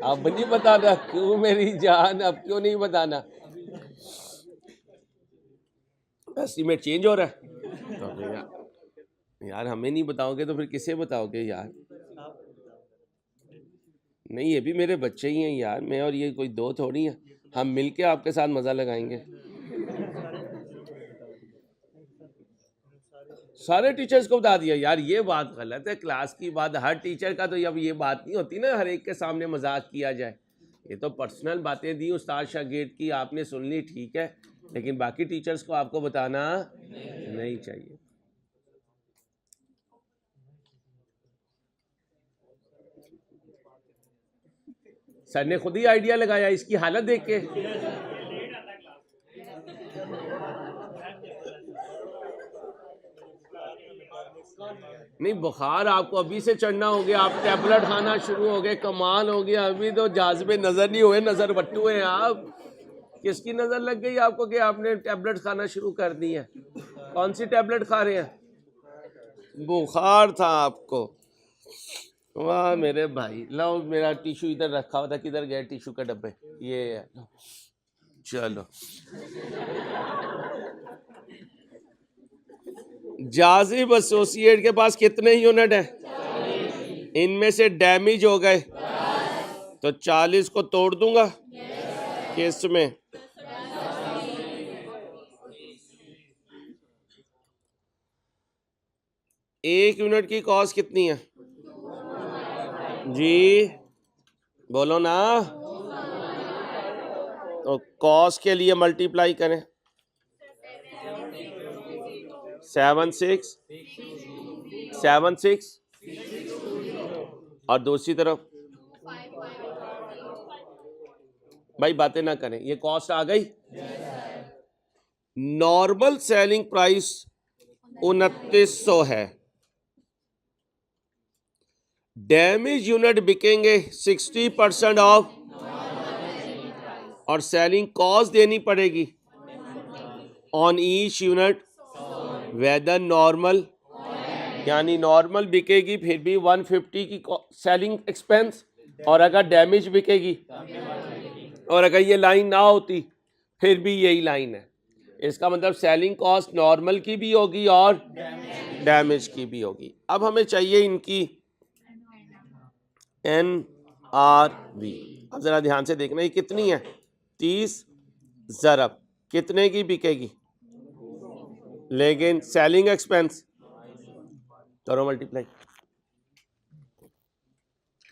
अब नहीं बताना, क्यों मेरी जान, अब क्यों नहीं बताना? एस्टीमेट चेंज हो रहा है तो फिर यार हमें नहीं बताओगे तो फिर किसे बताओगे यार? नहीं, ये भी मेरे बच्चे ही हैं यार, मैं और ये कोई दो थोड़ी हैं, हम मिलके आपके साथ मजा लगाएंगे। सारे टीचर्स को बता दिया यार, ये बात गलत है। क्लास की बात हर टीचर का, तो अब ये बात नहीं होती ना हर एक के सामने मजाक किया जाए। ये तो पर्सनल बातें दी उस्ताद शागिर्द की, आपने सुन ली, ठीक है, लेकिन बाकी टीचर्स को आपको बताना नहीं चाहिए। सर ने खुद ही आइडिया लगाया इसकी हालत देख के। नहीं, बुखार आपको अभी से चढ़ना हो गया, आप टैबलेट खाना शुरू हो गए, कमाल हो गया। अभी तो जाज़बे नजर नहीं हुए, नजर बट्टू हैं आप। किसकी नजर लग गई आपको कि आपने टैबलेट खाना शुरू कर दी है? कौन सी टैबलेट खा रहे हैं? बुखार था आपको? वाह मेरे भाई, लो मेरा टिश्यू इधर रखा हुआ था, किधर गए टिश्यू के डब्बे? ये है, चलो। जाजिब एसोसिएट के पास कितने यूनिट है? इनमें से डैमेज हो गए तो 40 को तोड़ दूंगा किस में? एक यूनिट की कॉस्ट कितनी है जी? बोलो ना। तो कॉस्ट के लिए मल्टीप्लाई करें 7 6 और दूसरी तरफ भाई बातें ना करें, ये कॉस्ट आ गई। नॉर्मल सेलिंग प्राइस 2900 है, डैमेज यूनिट बिकेंगे 60% ऑफ, और सेलिंग कॉस्ट देनी पड़ेगी on each unit whether normal, यानी नॉर्मल बिकेगी फिर भी 150 की सेलिंग एक्सपेंस, और अगर डैमेज बिकेगी, और अगर ये लाइन ना होती फिर भी यही लाइन है। इसका मतलब सेलिंग कॉस्ट नॉर्मल की भी होगी और डैमेज की भी होगी। अब हमें चाहिए इनकी NRV। अब जरा ध्यान से देखना, ये कितनी है? 30 ज़रब कितने की बिकेगी? लेकिन सेलिंग एक्सपेंस करो मल्टीप्लाई।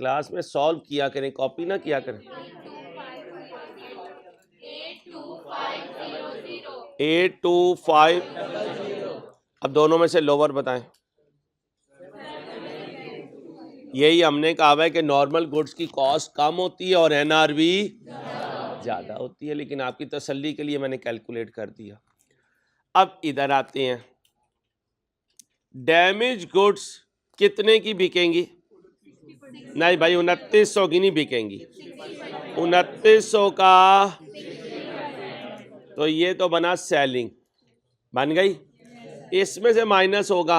क्लास में सॉल्व किया करें, कॉपी ना किया करें। 8250। अब दोनों में से लोअर बताएं। यही हमने कहा है कि नॉर्मल गुड्स की कॉस्ट कम होती है और NRV ज्यादा होती है, लेकिन आपकी तसल्ली के लिए मैंने कैलकुलेट कर दिया। अब इधर आते हैं, डैमेज गुड्स कितने की बिकेंगी? नहीं भाई, 2900 की नहीं बिकेंगी। 2900 का तो ये तो बना सेलिंग, बन गई। इसमें से माइनस होगा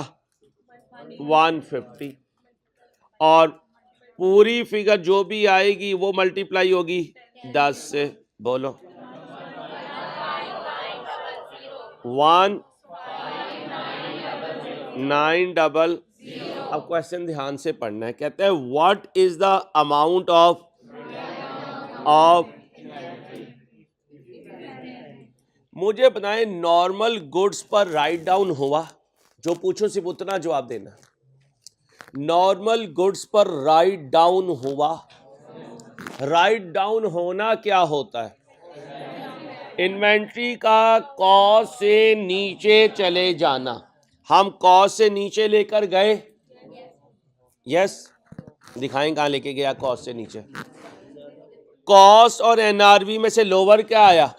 150, और पूरी फिगर जो भी आएगी वो मल्टीप्लाई होगी 10 से। बोलो 1900। अब क्वेश्चन ध्यान से पढ़ना है, कहते हैं what is the amount of मुझे बताएं नॉर्मल गुड्स पर राइट डाउन हुआ, जो पूछो सिर्फ उतना जवाब देना। नॉर्मल गुड्स पर राइट डाउन हुआ, राइट डाउन होना क्या होता है? इन्वेंट्री का कॉस्ट से नीचे चले जाना। हम कॉस्ट से नीचे लेकर गए, यस, दिखाएं कहां लेके गया कॉस्ट से नीचे। कॉस्ट और NRV में से लोअर क्या आया?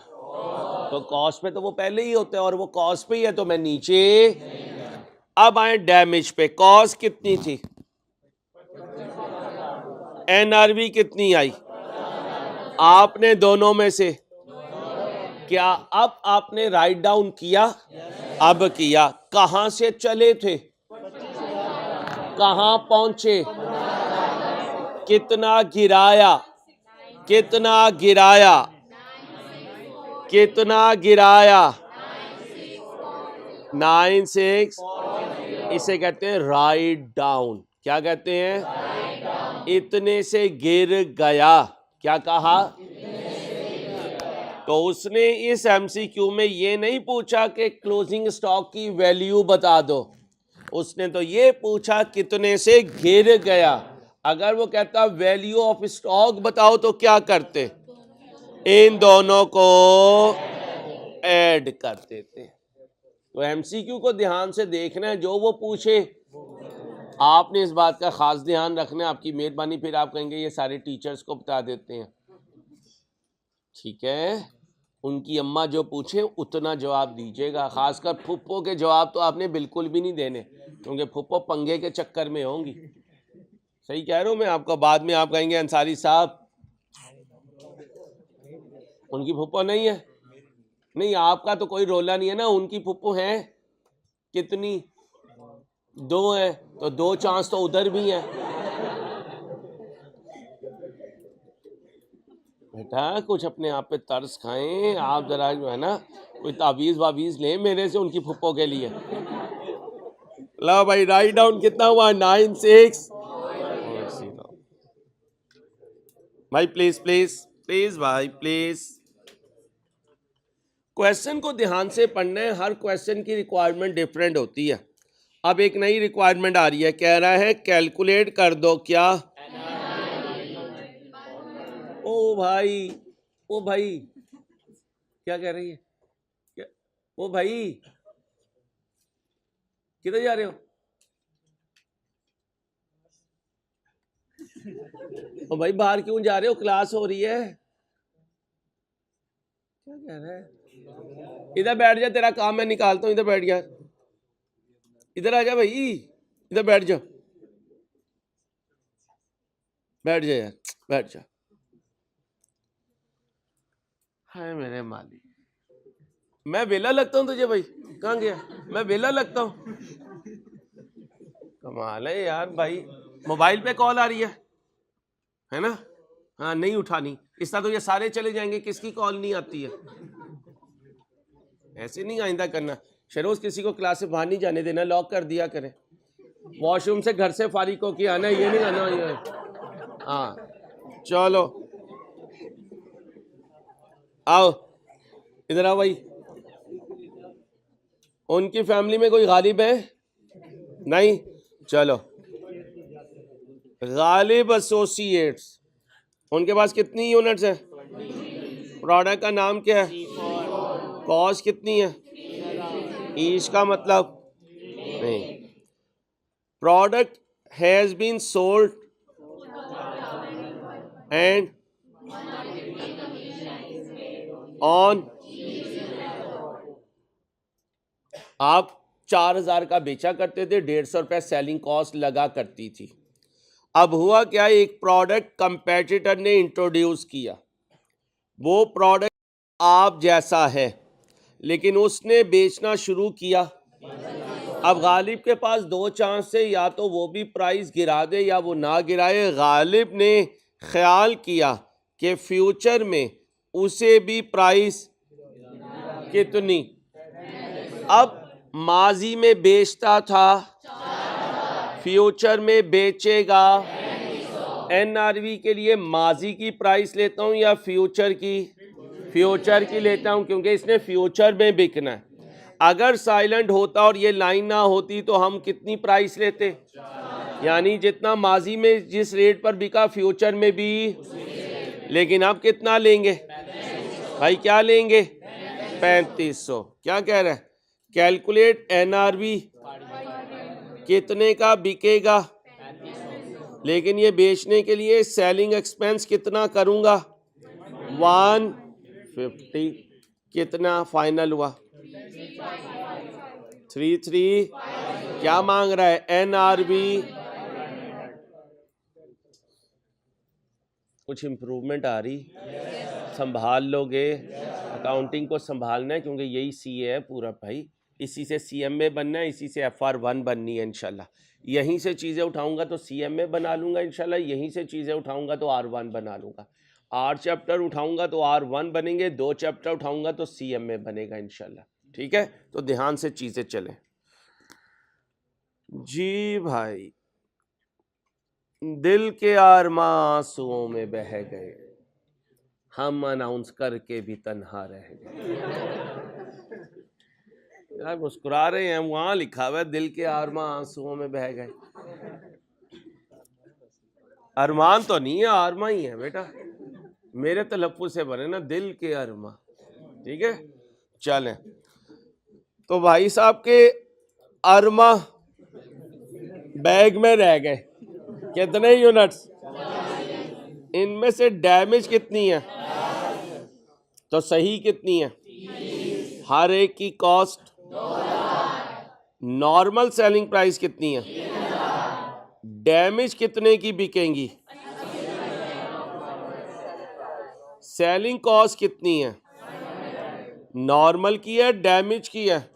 तो कॉस्ट पे तो वो पहले ही होते हैं और वो कॉस्ट पे ही है, तो मैं नीचे। अब आए डैमेज पे, कॉस्ट कितनी थी, NRV कितनी आई? आपने दोनों में से क्या अब आपने राइट डाउन किया? अब किया। कहां से चले थे? कहां पहुंचे, कितना गिराया, कितना गिराया, कितना गिराया, 96, इसे कहते हैं राइट डाउन। क्या कहते हैं? इतने से गिर गया। क्या कहा? तो उसने इस एमसीक्यू में ये नहीं पूछा कि क्लोजिंग स्टॉक की वैल्यू बता दो, उसने तो ये पूछा कितने से गिर गया। अगर वो कहता वैल्यू ऑफ स्टॉक बताओ तो क्या करते? इन दोनों को ऐड कर देते। तो एमसीक्यू को ध्यान से देखना है, जो वो पूछे आपने इस बात का खास ध्यान रखना है। आपकी मेहरबानी, फिर आप कहेंगे ये सारे टीचर्स को बता देते हैं। ठीक है, उनकी अम्मा जो पूछे उतना जवाब दीजिएगा। खासकर फुप्पो के जवाब तो आपने बिल्कुल भी नहीं देने, क्योंकि फुप्पो पंगे के चक्कर में होंगी। सही कह रहा हूं मैं आपको? बाद में आप कहेंगे अंसारी साहब उनकी फुप्पो नहीं है। नहीं, आपका तो कोई रोला नहीं है ना, उनकी फुप्पो है कितनी? 2 है, तो 2 चांस तो उधर भी है। बेटा कुछ अपने आप पे तरस खाएं आप जरा, जो है ना, कोई तावीज वावीज लें मेरे से उनकी फुप्पो के लिए। लो भाई, राइट डाउन कितना हुआ? 96। भाई प्लीज प्लीज प्लीज भाई प्लीज, क्वेश्चन को ध्यान से पढ़ना है। हर क्वेश्चन की रिक्वायरमेंट डिफरेंट होती है। अब एक नई रिक्वायरमेंट आ रही है, कह रहा है कैलकुलेट कर दो क्या? ओ भाई, ओ भाई, क्या कह रही है? क्या? ओ भाई, किधर जा रहे हो? ओ भाई, बाहर क्यों जा रहे हो? क्लास हो रही है। क्या कह रहा है? इधर बैठ जा, तेरा काम मैं निकालता हूँ। इधर बैठ गया, इधर आ जा भाई, इधर बैठ जा, बैठ जा यार, बैठ जा। हाय मेरे मालिक, मैं वेला लगता हूँ तुझे भाई? कहाँ गया? मैं वेला लगता हूँ? कमाल है यार भाई। मोबाइल पे कॉल आ रही है ना? हाँ, नहीं उठानी। इस तरह तो ये सारे चले जाएंगे, किसकी कॉल नहीं आती है? ऐसे नहीं आइंदा करना। शरोज, किसी को क्लास से बाहर नहीं जाने देना, लॉक कर दिया करें। वॉशरूम से घर से फारिग होके आना, ये नहीं आना ये। हाँ चलो आओ, इधर आओ भाई। उनकी फैमिली में कोई गालिब है? नहीं? चलो, गालिब एसोसिएट्स, उनके पास कितनी यूनिट्स है? प्रोडक्ट का नाम क्या है? कॉस्ट कितनी है? ईच का मतलब नहीं। Product has been sold and on, आप 4000 का बेचा करते थे, 150 रुपये सेलिंग कॉस्ट लगा करती थी। अब हुआ क्या, एक प्रोडक्ट कंपेटिटर ने इंट्रोड्यूस किया। वो प्रोडक्ट आप जैसा है, लेकिन उसने बेचना शुरू किया। अब गालिब के पास 2 चांस है, या तो वो भी प्राइस गिरा दे या वो ना गिराए। गालिब ने ख्याल किया कि फ्यूचर में उसे भी प्राइस कितनी, अब माजी में बेचता था, फ्यूचर में बेचेगा। एनआरवी के लिए माजी की प्राइस लेता हूं या फ्यूचर की? फ्यूचर की लेता हूं, क्योंकि इसने फ्यूचर में बिकना है। अगर साइलेंट होता और ये लाइन ना होती तो हम कितनी प्राइस लेते? यानी जितना माजी में जिस रेट पर बिका, फ्यूचर में भी। लेकिन अब कितना लेंगे भाई? क्या लेंगे? 3500। क्या कह रहा है? कैलकुलेट एनआरवी, कितने का बिकेगा? लेकिन ये बेचने के लिए सेलिंग एक्सपेंस कितना करूंगा? 150। कितना फाइनल हुआ? 33। क्या मांग रहा है? एनआरवी। कुछ इंप्रूवमेंट आ रही? संभाल लोगे? अकाउंटिंग को संभालना है, क्योंकि यही सीए है पूरा भाई। इसी से CMA बनना है, इसी से FR1 बननी है इंशाल्लाह। यहीं से चीज़ें उठाऊंगा तो CMA बना लूँगा इंशाल्लाह, यहीं से चीज़ें उठाऊंगा तो R1 बना लूँगा। 8 चैप्टर उठाऊंगा तो R1 बनेंगे, 2 चैप्टर उठाऊंगा तो CMA बनेगा इंशाल्लाह। ठीक है, तो ध्यान से चीज़ें चलें जी भाई। दिल के आरमां आंसुओं में बह गए, हम अनाउंस करके भी तन्हा रह गए। यार मुस्कुरा रहे हैं, वहां लिखा हुआ है दिल के आरमां आंसुओं में बह गए। अरमान तो नहीं है, आरमा ही है बेटा, मेरे तलफ्फुज़ से बने ना, दिल के अरमा। ठीक है, चलें। तो भाई साहब के अरमा बैग में रह गए, कितने यूनिट्स? इनमें से डैमेज कितनी है? तो सही कितनी है? हर एक की कॉस्ट। नॉर्मल सेलिंग प्राइस कितनी है? डैमेज कितने की बिकेंगी? सेलिंग कॉस्ट कितनी है? नॉर्मल की है, डैमेज की है?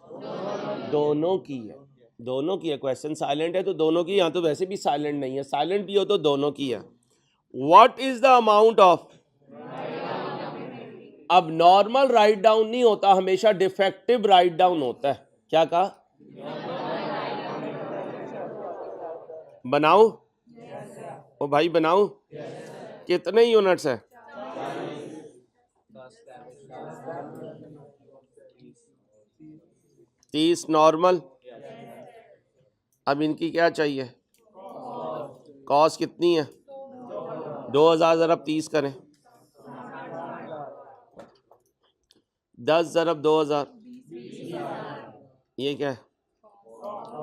दोनों की है, दोनों की है। क्वेश्चन साइलेंट है तो दोनों की, यहाँ तो वैसे भी साइलेंट नहीं है, साइलेंट भी हो तो दोनों की है। What is the amount of? अब नॉर्मल राइट डाउन नहीं होता, हमेशा डिफेक्टिव राइट डाउन होता है। क्या कहा? बनाऊं? ओ भाई बनाऊं? कितने यूनिट्स है? 30 नॉर्मल। अब इनकी क्या चाहिए? कॉस्ट कितनी है? 2000 ज़रब 30 करें, 10 ज़रब 2000, ये क्या है?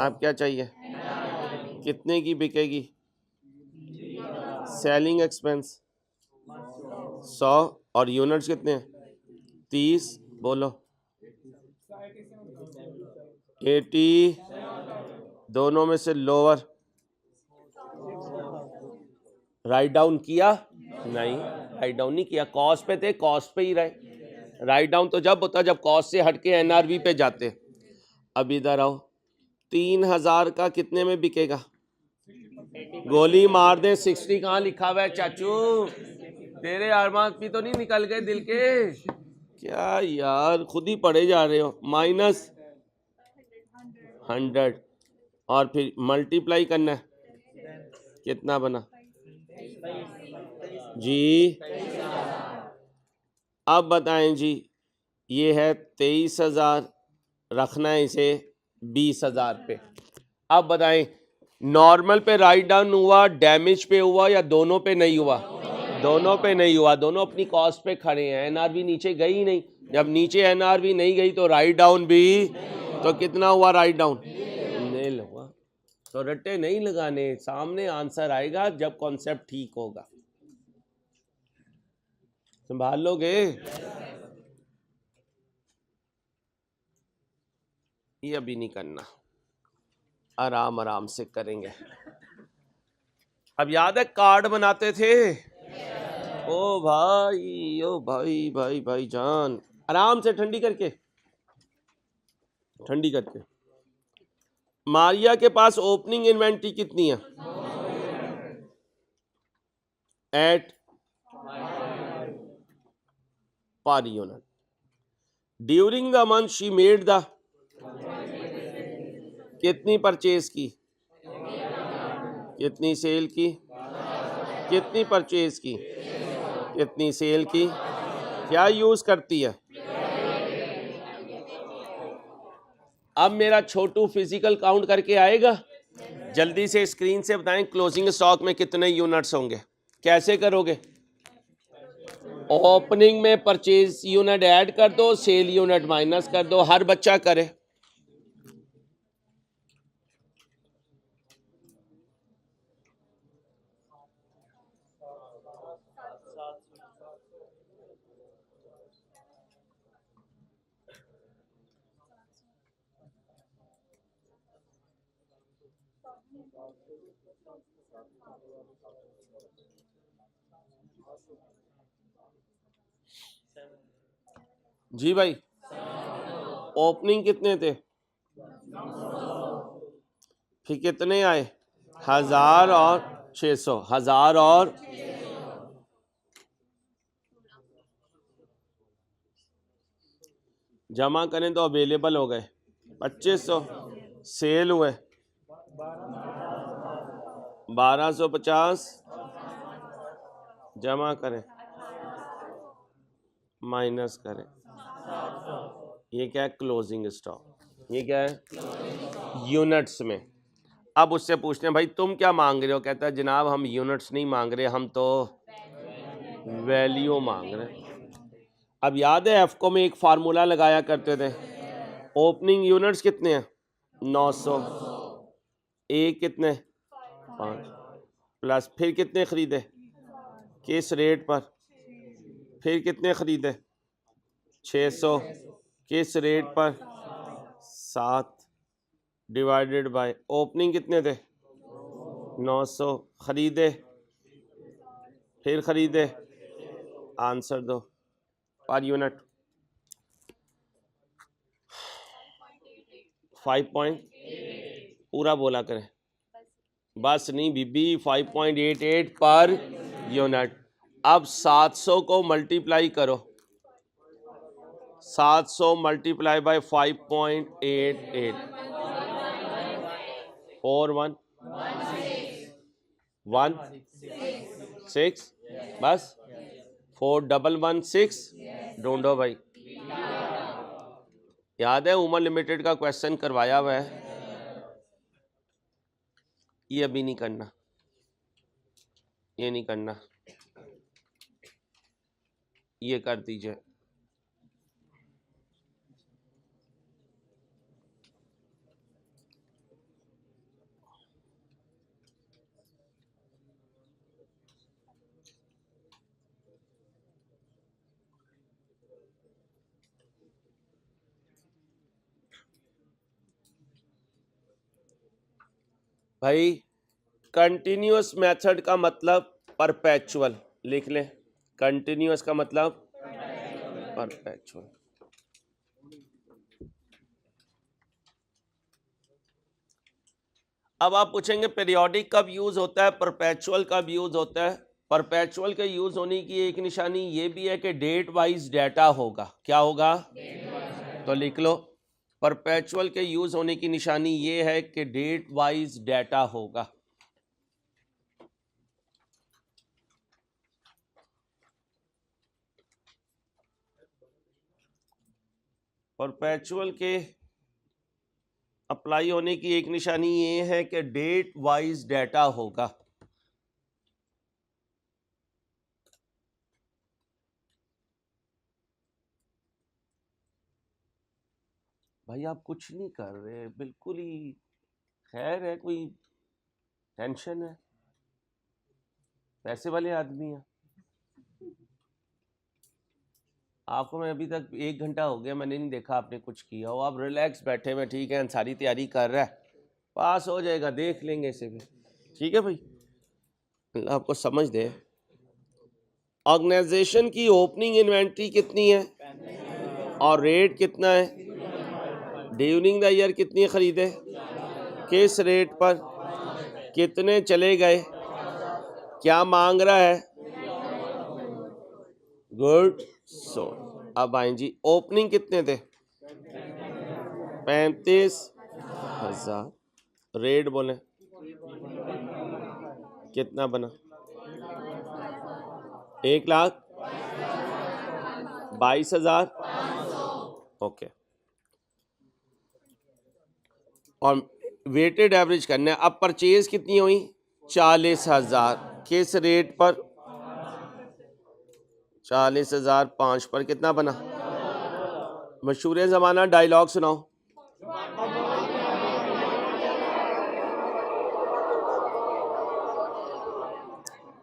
अब क्या चाहिए? कितने की बिकेगी? सेलिंग एक्सपेंस 100 और यूनिट्स कितने हैं? 30। बोलो 80। दोनों में से लोअर राइट डाउन किया? नहीं, राइट डाउन नहीं किया, कॉस्ट पे थे, कॉस्ट पे ही रहे। राइट डाउन तो जब होता जब कॉस्ट से हटके NRV पे जाते। अब इधर आओ, 3000 का कितने में बिकेगा? गोली मार दे, 60 कहाँ लिखा हुआ है चाचू? तेरे अरमान भी तो नहीं निकल गए दिल के? क्या यार, खुद ही पढ़े जा रहे हो। -100 और फिर मल्टीप्लाई करना है, कितना बना जी? अब बताएं जी, ये है 23,000, रखना है इसे 20,000 पे। अब बताएं, नॉर्मल पे राइट डाउन हुआ, डैमेज पे हुआ, या दोनों पे नहीं हुआ? दोनों पे नहीं हुआ, दोनों अपनी कॉस्ट पे खड़े हैं। NRV नीचे गई नहीं, जब नीचे NRV नहीं गई तो राइट डाउन भी, तो कितना हुआ राइट डाउन? नहीं हुआ। तो रट्टे नहीं लगाने, सामने आंसर आएगा जब कॉन्सेप्ट ठीक होगा। संभाल लोगे? ये अभी नहीं करना, आराम आराम से करेंगे। अब याद है कार्ड बनाते थे? ओ भाई भाई जान, आराम से ठंडी करके, ठंडी करके। मारिया के पास ओपनिंग इन्वेंट्री कितनी है? Eight per unit. During the month she made the, कितनी परचेज की? कितनी सेल की? कितनी परचेज की? कितनी सेल की? क्या यूज करती है? अब मेरा छोटू फिजिकल काउंट करके आएगा, जल्दी से स्क्रीन से बताएं क्लोजिंग स्टॉक में कितने यूनिट्स होंगे? कैसे करोगे? ओपनिंग में परचेज यूनिट ऐड कर दो, सेल यूनिट माइनस कर दो, हर बच्चा करे। जी भाई, ओपनिंग कितने थे? फिर कितने आए? 1000 और 600, 1000 और जमा करें तो अवेलेबल हो गए 2500, सेल हुए 1250, जमा करें माइनस करें, ये क्या है? Closing stock. ये क्या है? यूनिट्स में। अब उससे पूछते हैं भाई तुम क्या मांग रहे हो? कहता है जनाब हम यूनिट्स नहीं मांग रहे, हम तो वैल्यू मांग रहे हैं। अब याद है एफको में एक फार्मूला लगाया करते थे, ओपनिंग यूनिट्स कितने हैं? 900, ए कितने? 5, प्लस फिर कितने खरीदे किस रेट पर? फिर कितने खरीदे? 600 किस रेट पर? 7 डिवाइडेड बाय ओपनिंग कितने थे? 900, खरीदे फिर खरीदे, आंसर दो पर यूनिट 5 पूरा बोला करें, बस नहीं बीबी 5.88 पर यूनिट। अब 700 को मल्टीप्लाई करो, 700 मल्टीप्लाई बाय 5.88, 4116, बस 4116 ढूंढो भाई। याद है उमर लिमिटेड का क्वेश्चन करवाया हुआ है, ये अभी नहीं करना, ये नहीं करना, ये कर दीजिए। भाई कंटिन्यूअस मेथड का मतलब परपेचुअल, लिख लें, कंटिन्यूअस का मतलब परपेचुअल। अब आप पूछेंगे पीरियोडिक कब यूज होता है, परपेचुअल कब यूज होता है? परपेचुअल के यूज होने की एक निशानी ये भी है कि डेट वाइज डाटा होगा। क्या होगा? तो लिख लो, परपेचुअल के यूज होने की निशानी ये है कि डेट वाइज डाटा होगा। परपेचुअल के अप्लाई होने की एक निशानी ये है कि डेट वाइज डाटा होगा। भाई आप कुछ नहीं कर रहे, बिल्कुल ही खैर है, कोई टेंशन है? पैसे वाले आदमी हैं आपको, मैं अभी तक 1 घंटा हो गया मैंने नहीं देखा आपने कुछ किया हो। आप रिलैक्स बैठे हुए, ठीक है, सारी तैयारी कर रहा है, पास हो जाएगा, देख लेंगे इसे भी, ठीक है भाई, अल्लाह आपको समझ दे। ऑर्गेनाइजेशन की ओपनिंग इन्वेंट्री कितनी है और रेट कितना है? ड्यूरिंग द ईयर कितनी खरीदे, किस रेट पर, कितने चले गए, क्या मांग रहा है? गुड। सो अब आए जी, ओपनिंग कितने थे? 35,000, रेट बोले कितना बना? 1,22,000, ओके। और वेटेड एवरेज करना है। अब परचेज कितनी हुई? 40,000, किस रेट पर? 40,005 पर, कितना बना? मशहूर ज़माना डायलॉग सुनाओ।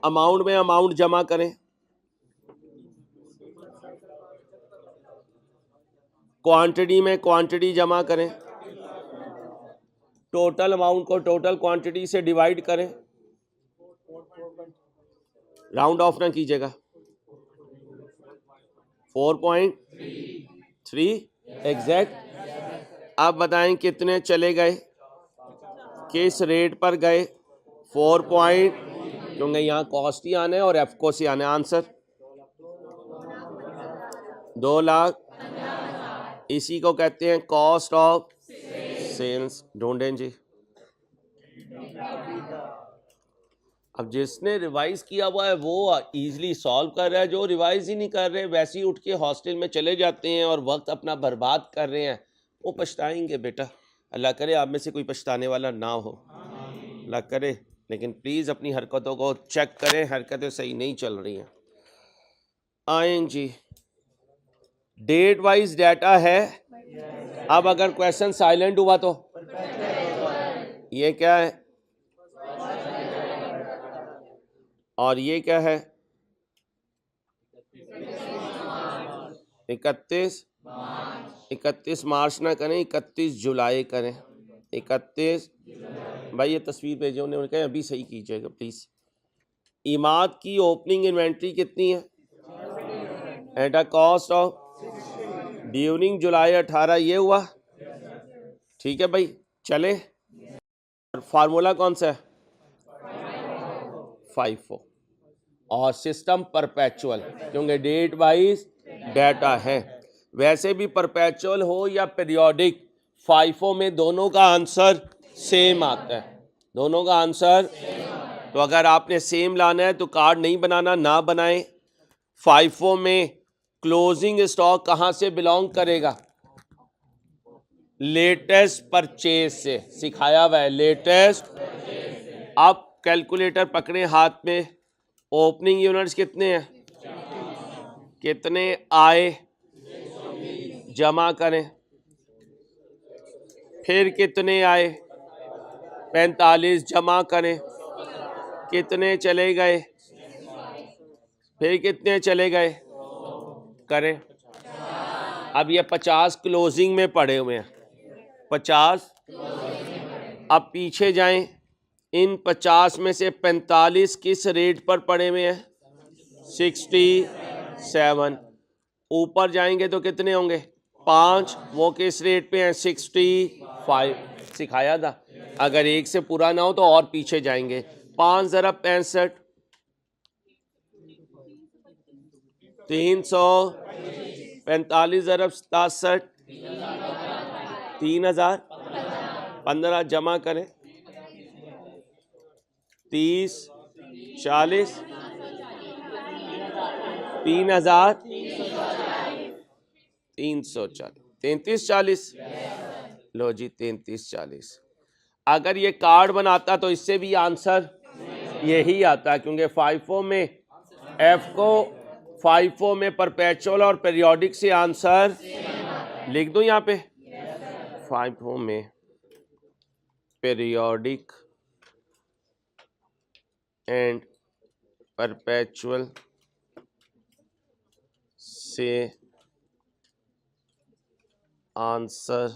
अमाउंट में अमाउंट जमा करें, क्वांटिटी में क्वांटिटी जमा करें, टोटल अमाउंट को टोटल क्वांटिटी से डिवाइड करें, राउंड ऑफ ना कीजिएगा, 4.3 एग्जैक्ट। अब बताएं कितने चले गए, किस रेट पर गए, 4 पॉइंट, क्योंकि यहाँ कॉस्ट ही आना है और एफको से आना है। आंसर 2 लाख, इसी को कहते हैं कॉस्ट ऑफ सेल्स। ढूंढें जी। अब जिसने रिवाइज किया हुआ है वो इजीली सॉल्व कर रहा है, जो रिवाइज ही नहीं कर रहे वैसे ही उठ के हॉस्टल में चले जाते हैं और वक्त अपना बर्बाद कर रहे हैं, वो पछताएंगे बेटा। अल्लाह करे आप में से कोई पछताने वाला ना हो, अल्लाह करे। लेकिन प्लीज़ अपनी हरकतों को चेक करें, हरकतें सही नहीं चल रही हैं। आएँ जी, डेट वाइज डाटा है। अब अगर क्वेश्चन साइलेंट हुआ तो ये क्या है और ये क्या है, 31 मार्च ना करें, 31 जुलाई करें। 31 भाई ये तस्वीर भेजे उन्होंने कहा अभी सही कीजिएगा प्लीज। इमाद की ओपनिंग इन्वेंट्री कितनी है at a cost of during जुलाई 18, ये हुआ ठीक है भाई। चले, फार्मूला कौन सा है 5-4 और सिस्टम परपेचुअल, क्योंकि डेट वाइज डाटा है। वैसे भी परपेचुअल हो या पीरियोडिक, 5-4 में दोनों का आंसर सेम आता है, दोनों का आंसर। तो अगर आपने सेम लाना है तो कार्ड नहीं बनाना, ना बनाएं। 5-4 में क्लोजिंग स्टॉक कहां से बिलोंग करेगा, लेटेस्ट परचेज से, सिखाया हुआ है लेटेस्ट। आप कैलकुलेटर पकड़े हाथ में, ओपनिंग यूनिट्स कितने हैं, कितने आए जमा करें, फिर कितने आए 45 जमा करें, कितने चले गए, फिर कितने चले गए करें। अब ये 50 क्लोजिंग में पड़े हुए हैं, 50। अब पीछे जाएं, इन 50 में से 45 किस रेट पर पड़े हुए हैं 67। ऊपर जाएंगे तो कितने होंगे 5, वो किस रेट पे हैं 65। सिखाया था, अगर एक से पूरा ना हो तो और पीछे जाएंगे। 5 ज़रा 65, 345 ज़रब 67, 3000, 15 जमा करें, 30, 40, 3000, 340, 33-40। लो जी 33-40। अगर ये कार्ड बनाता तो इससे भी आंसर यही आता, क्योंकि 5-4 में एफ को 5-4 में परपेचुअल और पीरियोडिक से आंसर लिख दूं यहाँ पे। 5-4 में पीरियोडिक एंड परपेचुअल से आंसर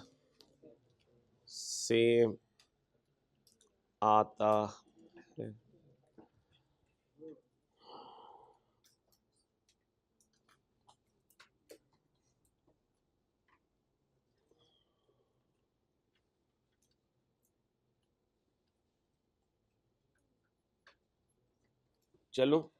सेम आता है। चलो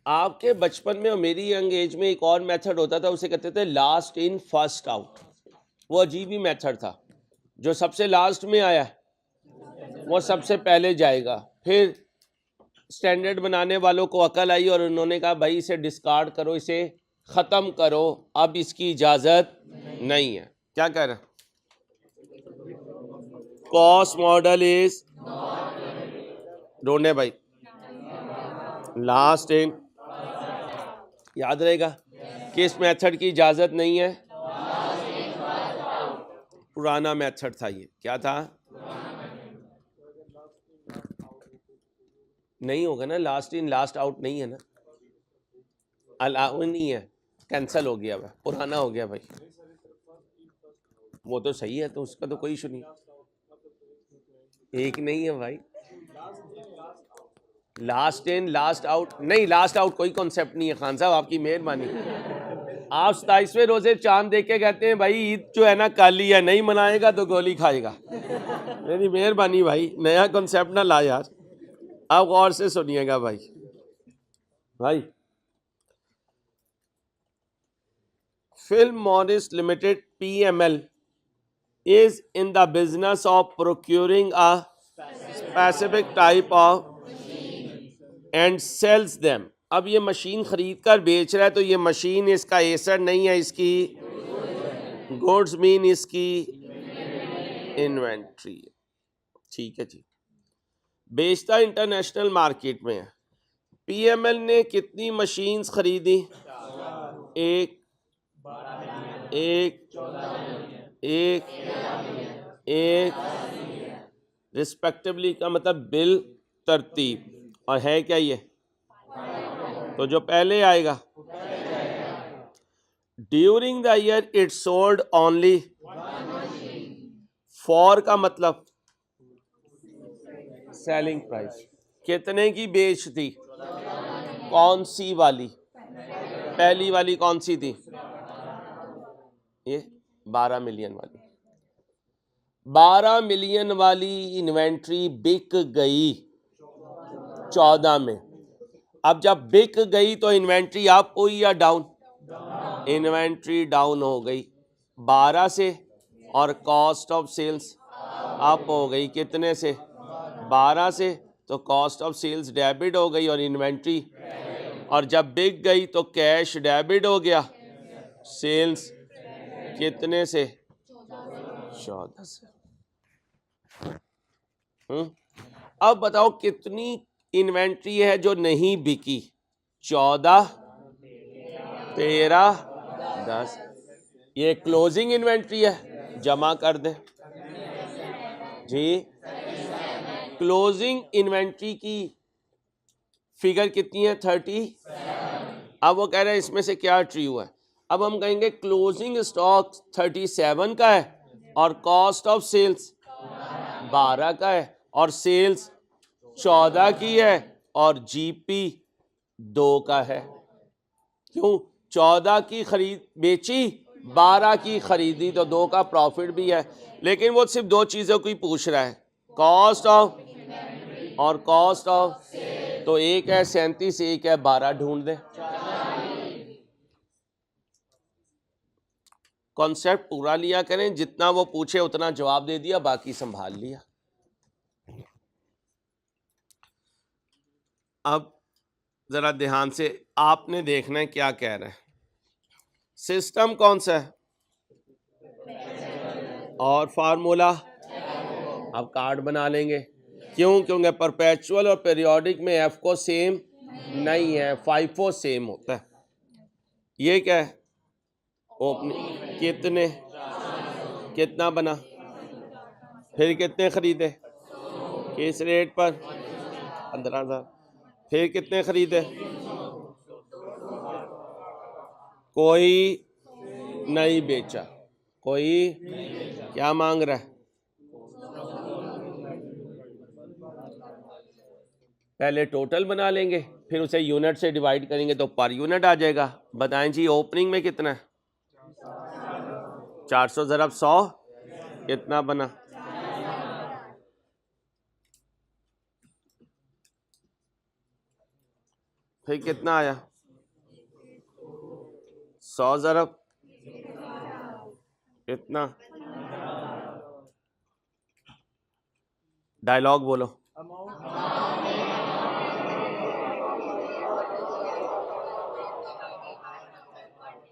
आपके बचपन में और मेरी यंग एज में एक और मेथड होता था, उसे कहते थे लास्ट इन फर्स्ट आउट। वो अजीब ही मेथड था, जो सबसे लास्ट में आया वो सबसे पहले जाएगा। फिर स्टैंडर्ड बनाने वालों को अकल आई और उन्होंने कहा भाई इसे डिस्कार्ड करो, इसे ख़त्म करो, अब इसकी इजाज़त नहीं है। क्या कह रहे हैं, कॉस्ट मॉडल इज ढूंढे भाई लास्ट इन, याद रहेगा किस मेथड की इजाज़त नहीं है, पुराना मेथड था ये। क्या था, नहीं होगा ना, लास्ट इन लास्ट आउट नहीं है ना, अलाउ नहीं है, कैंसिल हो गया भाई, पुराना हो गया भाई। वो तो सही है, तो उसका तो कोई इशू नहीं, एक नहीं है भाई। लास्ट इन लास्ट आउट नहीं, लास्ट आउट कोई कॉन्सेप्ट नहीं है खान साहब, आपकी मेहरबानी। आप 27वें रोजे चांद देख के कहते हैं भाई ईद जो है ना कल ही है, नहीं मनाएगा तो गोली खाएगा। मेरी मेहरबानी भाई, नया कॉन्सेप्ट ना ला यार। आप गौर से सुनिएगा भाई। Film Morris limited PML is in the business of procuring a specific type of and sells them। अब ये मशीन खरीद कर बेच रहा है, तो ये मशीन इसका एसेट नहीं है, इसकी गुड्स मीन इसकी इन्वेंट्री। ठीक है जी। बेचता इंटरनेशनल मार्केट में है। PML ने कितनी मशीन्स खरीदी? एक एक एक एक रिस्पेक्टिवली का मतलब बिल तरतीब, और है क्या ये? तो जो पहले आएगा। During the year it sold only. For का मतलब सेलिंग प्राइस। कितने की बेच थी? कौन सी वाली? पहली वाली कौन सी थी? ये 12 मिलियन वाली। 12 मिलियन वाली इन्वेंट्री बिक गई 14 में। अब जब बिक गई तो इन्वेंट्री अप हुई या डाउन? इन्वेंट्री डाउन हो गई 12 से, और कॉस्ट ऑफ सेल्स अप हो गई कितने से? 12 से। तो कॉस्ट ऑफ सेल्स डेबिट हो गई और इन्वेंट्री, और जब बिक गई तो कैश डेबिट हो गया, सेल्स कितने से? 14 से। अब बताओ कितनी इन्वेंट्री है जो नहीं बिकी? 14, 13, 10। ये क्लोजिंग इन्वेंट्री है, जमा कर दे जी। क्लोजिंग इन्वेंट्री की फिगर कितनी है? 30। अब वो कह रहे हैं इसमें से क्या ट्रू है। अब हम कहेंगे क्लोजिंग स्टॉक 37 का है और कॉस्ट ऑफ सेल्स 12 का है और सेल्स 14 की है और GP 2 का है। क्यों? 14 की खरीद बेची, 12 की खरीदी, तो 2 का प्रॉफिट भी है। लेकिन वो सिर्फ 2 चीजों को ही पूछ रहा है, कॉस्ट ऑफ और कॉस्ट ऑफ। तो एक है 37, एक है 12, ढूंढ दे। कॉन्सेप्ट पूरा लिया करें, जितना वो पूछे उतना जवाब दे दिया, बाकी संभाल लिया। अब जरा ध्यान से आपने देखना है क्या कह रहा है। सिस्टम कौन सा है और फार्मूला? अब कार्ड बना लेंगे। क्यों? क्योंकि परपेचुअल और पीरियोडिक में F को सेम नहीं है, FIFO सेम होता है। ये क्या है? ओपनिंग कितने, कितना बना, फिर कितने खरीदे, किस रेट पर? 15,000। फिर कितने खरीदे? कोई नहीं बेचा, कोई क्या मांग रहा है? पहले टोटल बना लेंगे, फिर उसे यूनिट से डिवाइड करेंगे तो पर यूनिट आ जाएगा। बताएं जी ओपनिंग में कितना है? 400 ज़रब 100 कितना बना? फिर कितना आया? 100 ज़रब कितना? डायलॉग बोलो।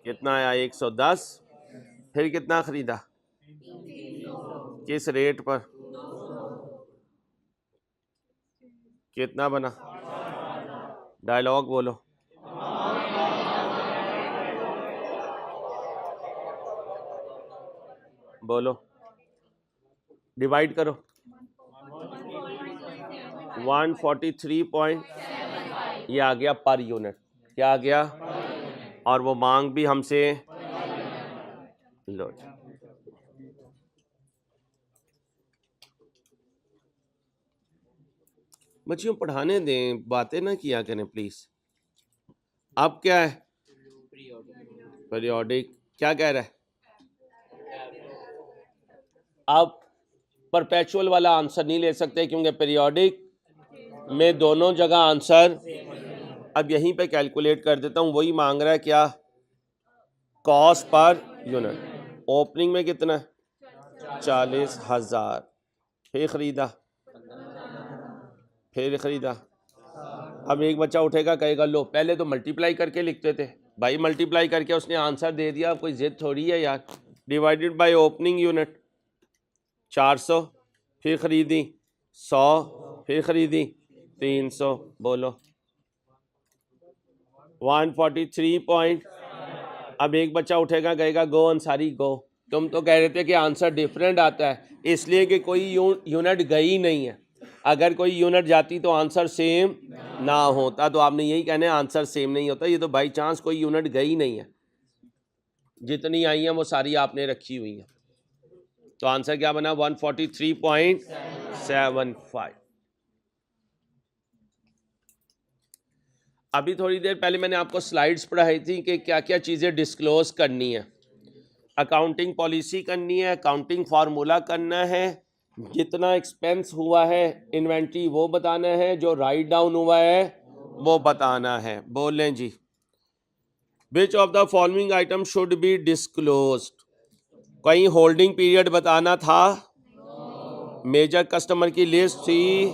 कितना आया? 110। फिर कितना खरीदा? किस रेट पर? कितना बना? डायलॉग बोलो। बोलो, डिवाइड करो। 143 ये आ गया पर यूनिट। क्या आ गया? और वो मांग भी हमसे लो। बच्चियों पढ़ाने दें, बातें ना किया करें प्लीज। अब क्या है? पीरियोडिक क्या कह रहा है? आप परपेचुअल वाला आंसर नहीं ले सकते क्योंकि पीरियोडिक में दोनों जगह आंसर, अब यहीं पे कैलकुलेट कर देता हूं, वही मांग रहा है क्या, कॉस्ट पर यूनिट। ओपनिंग में कितना है? 40,000। फिर खरीदा, फिर खरीदा। अब एक बच्चा उठेगा कहेगा लो पहले तो मल्टीप्लाई करके लिखते थे। भाई मल्टीप्लाई करके उसने आंसर दे दिया, कोई जिद थोड़ी है यार। डिवाइडेड बाय ओपनिंग यूनिट 400, फिर खरीदी 100, फिर खरीदी 300, बोलो 143 पॉइंट। अब एक बच्चा उठेगा कहेगा गो अंसारी गो, तुम तो कह रहे थे कि आंसर डिफरेंट आता है, इसलिए कि कोई यूनिट गई नहीं है। अगर कोई यूनिट जाती तो आंसर सेम ना होता, तो आपने यही कहना है आंसर सेम नहीं होता। ये तो बाई चांस कोई यूनिट गई नहीं है, जितनी आई हैं वो सारी आपने रखी हुई हैं। तो आंसर क्या बना? 143.75। अभी थोड़ी देर पहले मैंने आपको स्लाइड्स पढ़ाई थी कि क्या क्या चीज़ें डिस्क्लोज करनी है। अकाउंटिंग पॉलिसी करनी है, अकाउंटिंग फार्मूला करना है, जितना एक्सपेंस हुआ है इन्वेंट्री वो बताना है, जो राइट डाउन हुआ है वो बताना है। बोल लें जी, which of the following item should be disclosed? कहीं होल्डिंग पीरियड बताना था, मेजर कस्टमर की लिस्ट थी,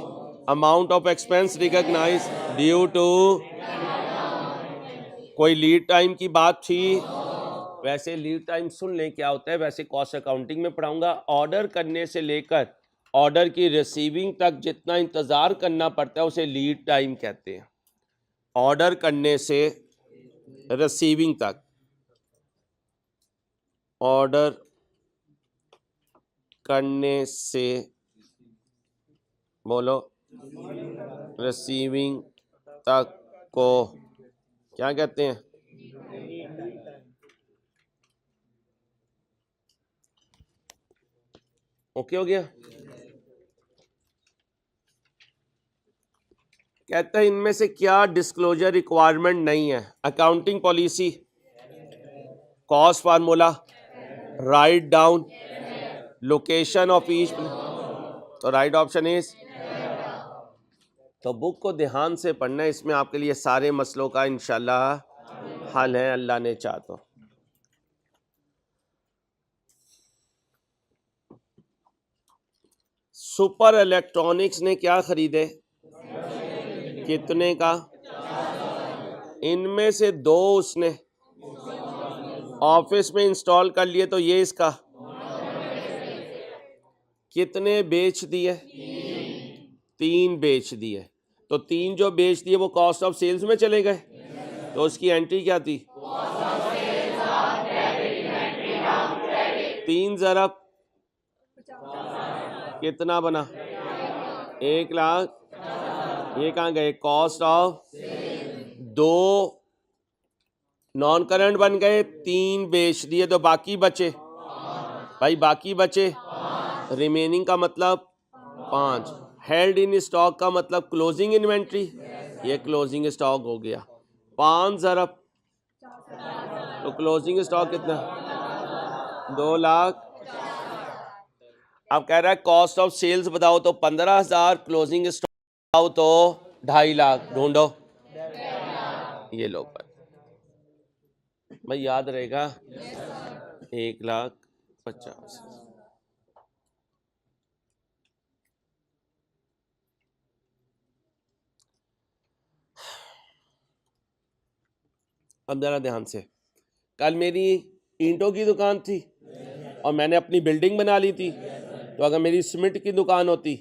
amount of expense recognise due to, कोई लीड टाइम की बात थी। वैसे लीड टाइम सुन लें क्या होता है, वैसे कॉस्ट अकाउंटिंग में पढ़ाऊंगा। ऑर्डर करने से लेकर ऑर्डर की रिसीविंग तक जितना इंतज़ार करना पड़ता है उसे लीड टाइम कहते हैं। ऑर्डर करने से रिसीविंग तक, ऑर्डर करने से, बोलो, रिसीविंग तक को क्या कहते हैं? ओके हो गया? कहता है इनमें से क्या डिस्क्लोजर रिक्वायरमेंट नहीं है? Accounting policy, cost formula, write down, location of each. तो राइट ऑप्शन इज, तो बुक को ध्यान से पढ़ना है, इसमें आपके लिए सारे मसलों का इंशाल्लाह हल है, अल्लाह ने चाहा तो। सुपर इलेक्ट्रॉनिक्स ने क्या खरीदे? कितने का? इनमें से दो उसने ऑफिस में इंस्टॉल कर लिए, तो ये इसका कितने बेच दिए? 3 बेच दिए। तो 3 जो बेच दिए वो कॉस्ट ऑफ सेल्स में चले गए, तो उसकी एंट्री क्या थी? 3 ज़रब कितना बना? 1 लाख। ये कहाँ गए? Cost of. 2 नॉन करंट बन गए, 3 बेच दिए, तो बाकी बचे, भाई बाकी बचे, रिमेनिंग का मतलब 5। हेल्ड इन स्टॉक का मतलब क्लोजिंग इन्वेंट्री, ये क्लोजिंग स्टॉक हो गया। 5 ज़रब, तो क्लोजिंग स्टॉक कितना? 2 लाख। अब कह रहा है कॉस्ट ऑफ सेल्स बताओ, तो 15,000, क्लोजिंग स्टॉक बताओ तो 2.5 लाख। ढूंढो, ये लो भाई, याद रहेगा, 1,50,000। अब जरा ध्यान से, कल मेरी ईंटों की दुकान थी और मैंने अपनी बिल्डिंग बना ली थी, तो अगर मेरी सीमेंट की दुकान होती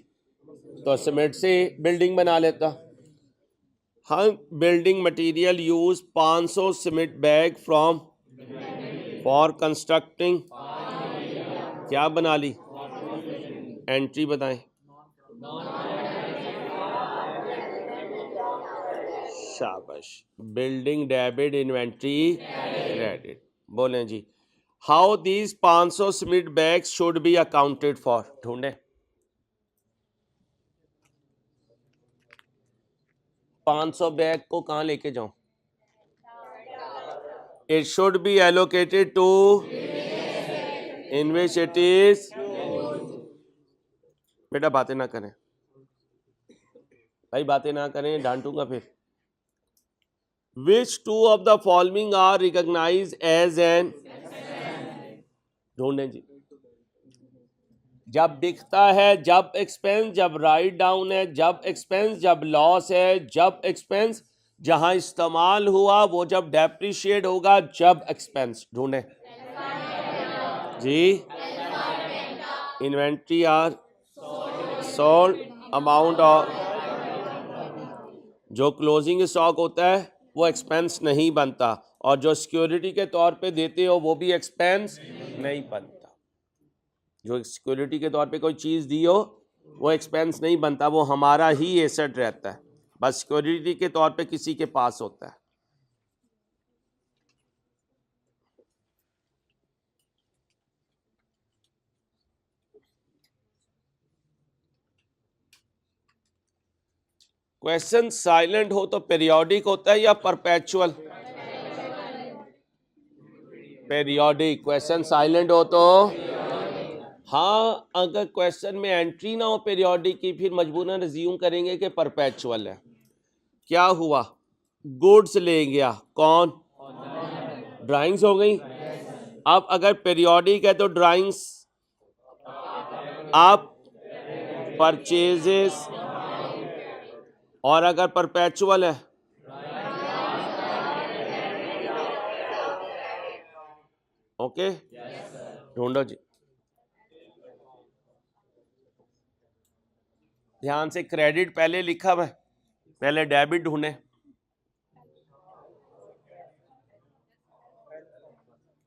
तो सीमेंट से बिल्डिंग बना लेता। हम building material use 500 cement bag from for constructing, क्या बना ली? एंट्री बताएं। शाबाश, बिल्डिंग डेबिट, इन्वेंट्री क्रेडिट। बोलें जी, how these 500 cement bags should be accounted for? ढूंढे 500 बैग को कहाँ लेके जाऊं? it should be allocated to in which it is. बेटा बातें ना करें भाई, बातें ना करें, डांटूंगा फिर। Which two of the following are recognized as an, ढूंढें जी। जब दिखता है, जब एक्सपेंस, जब राइट डाउन है, जब एक्सपेंस, जब लॉस है, जब एक्सपेंस, जहां इस्तेमाल हुआ वो जब डेप्रिशिएट होगा, जब एक्सपेंस। ढूंढे जी। Inventory are sold, amount of, जो क्लोजिंग स्टॉक होता है वो एक्सपेंस नहीं बनता, और जो सिक्योरिटी के तौर पे देते हो वो भी एक्सपेंस नहीं बनता। जो सिक्योरिटी के तौर पे कोई चीज़ दी हो वो एक्सपेंस नहीं बनता, वो हमारा ही एसेट रहता है, बस सिक्योरिटी के तौर पे किसी के पास होता है। क्वेश्चन साइलेंट हो तो पीरियोडिक होता है या परपेचुअल? पीरियोडिक। क्वेश्चन साइलेंट हो तो हाँ, अगर क्वेश्चन में एंट्री ना हो पीरियोडिक की, फिर मजबूरन रिज्यूम करेंगे कि परपेचुअल है। क्या हुआ? गुड्स ले गया कौन? ड्राइंग्स हो गई। अब अगर पीरियोडिक है तो ड्राइंग्स आप परचेजेस, और अगर परपेचुअल है ओके, ढूंढो जी। ध्यान से, क्रेडिट पहले लिखा हुआ है, पहले डेबिट ढूंढे।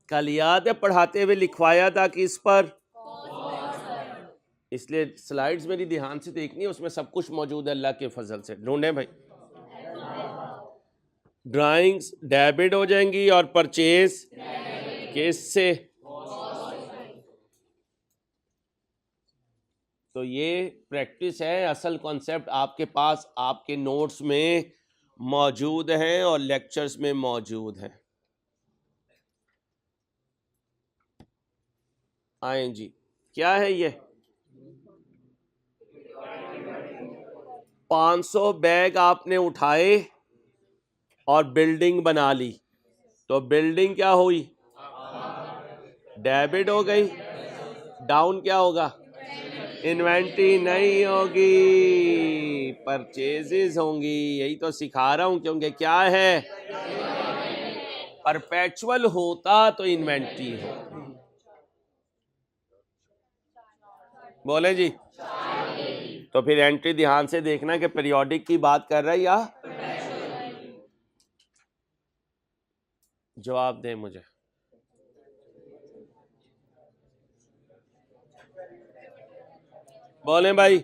कल याद है पढ़ाते हुए लिखवाया था कि इस पर, इसलिए स्लाइड्स मेरी ध्यान से देखनी है, उसमें सब कुछ मौजूद है अल्लाह के फजल से। ढूंढे भाई। ड्राइंग्स डेबिट हो जाएंगी और परचेज किससे? तो ये प्रैक्टिस है, असल कॉन्सेप्ट आपके पास आपके नोट्स में मौजूद हैं और लेक्चर्स में मौजूद हैं। आए जी, क्या है ये? 500 बैग आपने उठाए और बिल्डिंग बना ली, तो बिल्डिंग क्या हुई? डेबिट हो गई। डाउन क्या होगा? इन्वेंट्री नहीं होगी, परचेजेस होंगी। यही तो सिखा रहा हूं, क्योंकि क्या है, परपेचुअल होता तो इन्वेंट्री होती। बोले जी। तो फिर एंट्री ध्यान से देखना कि पीरियोडिक की बात कर रहा है या जवाब दें मुझे। बोले भाई।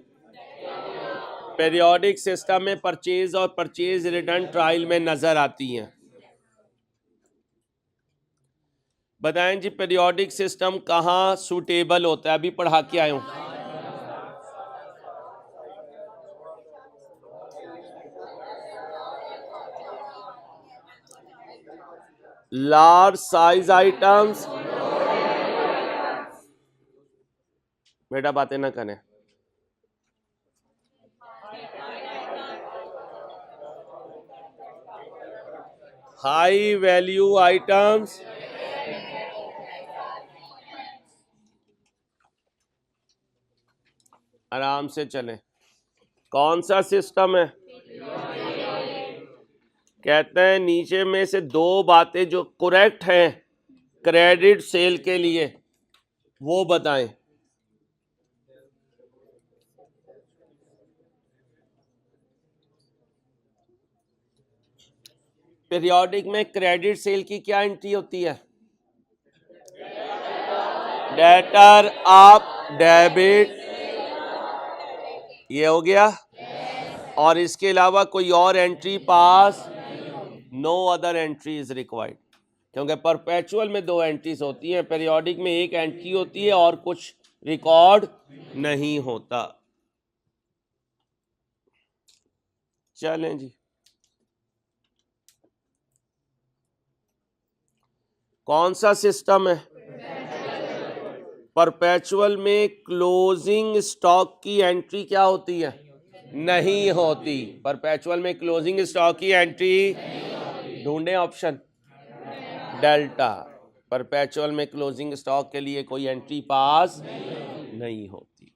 पीरियोडिक सिस्टम में परचेज और परचेज रिटर्न ट्रायल में नजर आती हैं। बताएं जी, पीरियोडिक सिस्टम कहाँ सूटेबल होता है? अभी पढ़ा के आए हूं। लार्ज साइज आइटम्स, बेटा बातें ना करें। हाई वैल्यू आइटम्स, आराम से चलें। कौन सा सिस्टम है? कहते हैं नीचे में से दो बातें जो करेक्ट हैं क्रेडिट सेल के लिए वो बताएं। पीरियोडिक में क्रेडिट सेल की क्या एंट्री होती है? डेटर अप डेबिट, ये हो गया। और इसके अलावा कोई और entry pass? No other entry is required, क्योंकि परपेचुअल में दो एंट्रीज होती हैं, पीरियोडिक में एक एंट्री होती है और कुछ रिकॉर्ड नहीं होता। चलें जी। कौन सा सिस्टम है? परपेचुअल में क्लोजिंग स्टॉक की एंट्री क्या होती है? नहीं होती। परपेचुअल में क्लोजिंग स्टॉक की एंट्री ढूंढें ऑप्शन डेल्टा। परपेचुअल में क्लोजिंग स्टॉक के लिए कोई एंट्री पास नहीं होती।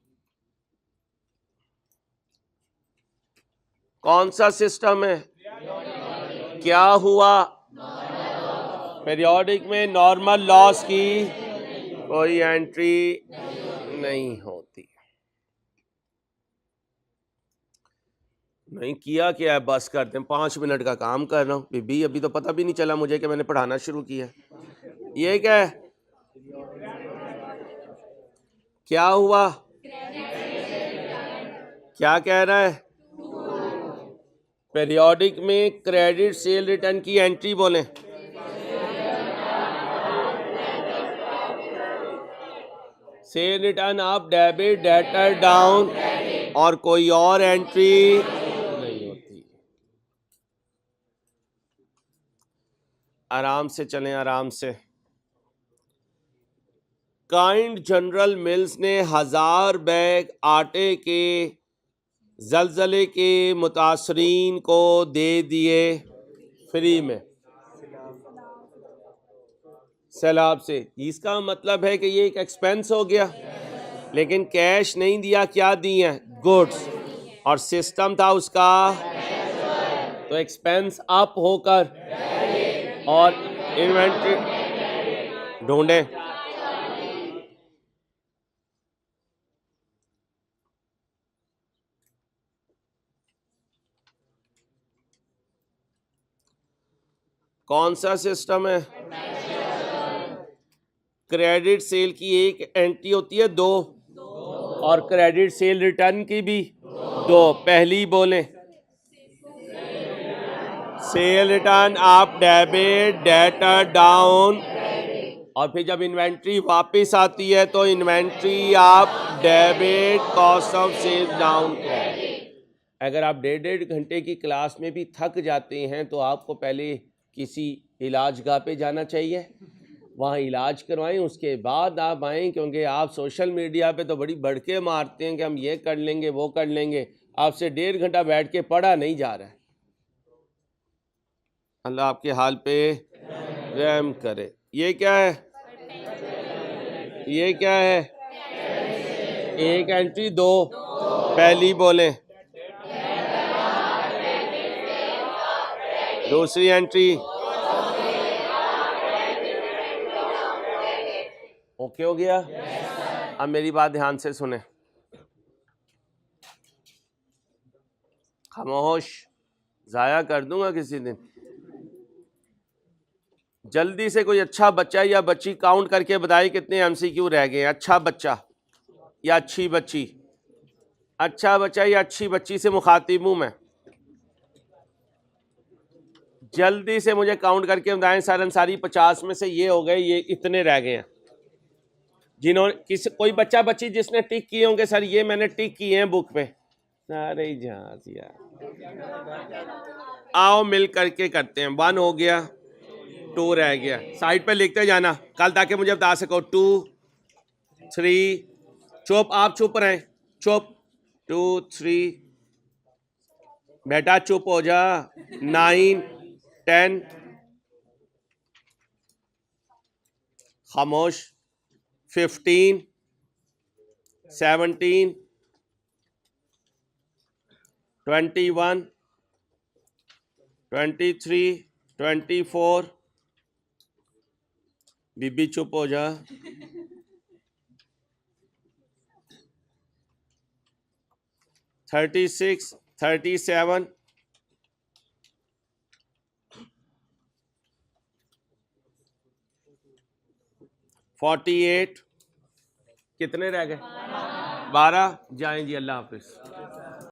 कौन सा सिस्टम है? क्या हुआ? पीरियोडिक में नॉर्मल लॉस की कोई एंट्री नहीं होती। नहीं किया क्या है, बस करते हैं, 5 मिनट का काम कर रहा हूँ बीबी, अभी तो पता भी नहीं चला मुझे कि मैंने पढ़ाना शुरू किया। ये क्या है? क्या हुआ? क्या कह रहा है? पीरियोडिक में क्रेडिट सेल रिटर्न की एंट्री बोलें। Sale return up, debit, debtor down, और कोई और एंट्री नहीं होती। आराम से चलें, आराम से। काइंड जनरल मिल्स ने 1000 बैग आटे के जलजले के मुतासरीन को दे दिए फ्री में, सैलाब से। इसका मतलब है कि ये एक एक्सपेंस हो गया, लेकिन कैश नहीं दिया, क्या दिए? गुड्स, और सिस्टम था उसका, तो एक्सपेंस अप होकर और इन्वेंट्री ढूंढे। कौन सा सिस्टम है? क्रेडिट सेल की एक एंट्री होती है 2, और क्रेडिट सेल रिटर्न की भी 2। पहली बोलें, sale return up, debit, debtor down, और फिर जब इन्वेंट्री वापस आती है तो inventory up, debit, cost of sale down, credit. अगर आप 1.5 घंटे की क्लास में भी थक जाते हैं तो आपको पहले किसी इलाजगाह पे जाना चाहिए, वहाँ इलाज करवाएं, उसके बाद आप आएँ, क्योंकि आप सोशल मीडिया पे तो बड़ी बढ़के मारते हैं कि हम ये कर लेंगे, वो कर लेंगे। आपसे 1.5 घंटा बैठ के पढ़ा नहीं जा रहा है। अल्लाह आपके हाल पे रहम करे। ये क्या है? ये क्या है? एक एंट्री 2। पहली बोलें, दूसरी एंट्री। ओके हो गया? अब मेरी बात ध्यान से सुने, खामोश, जाया कर दूंगा किसी दिन। जल्दी से कोई अच्छा बच्चा या बच्ची काउंट करके बताए कितने एमसीक्यू रह गए। अच्छा बच्चा या अच्छी बच्ची? अच्छा बच्चा या अच्छी बच्ची से मुखातिब हूं मैं। जल्दी से मुझे काउंट करके बताएं। सर अंसारी 50 में से ये हो गए, ये इतने रह गए हैं। जिन्होंने कोई बच्चा बच्ची जिसने टिक किए होंगे, सर ये मैंने टिक किए हैं बुक पे, सारे जहाज यार। आओ मिल करके करते हैं। 1 हो गया, 2 रह गया, साइड पे लिखते जाना कल, ताकि मुझे बता सको। 2, 3, चुप, आप चुप रहें, चुप। 2, 3, बेटा चुप हो जा। 9, 10, खामोश। 15, 17, 21, 23, 24, बीबी चुप हो जा। 36, 37, 48, कितने रह गए? 12। जाएं जी, अल्लाह हाफिज।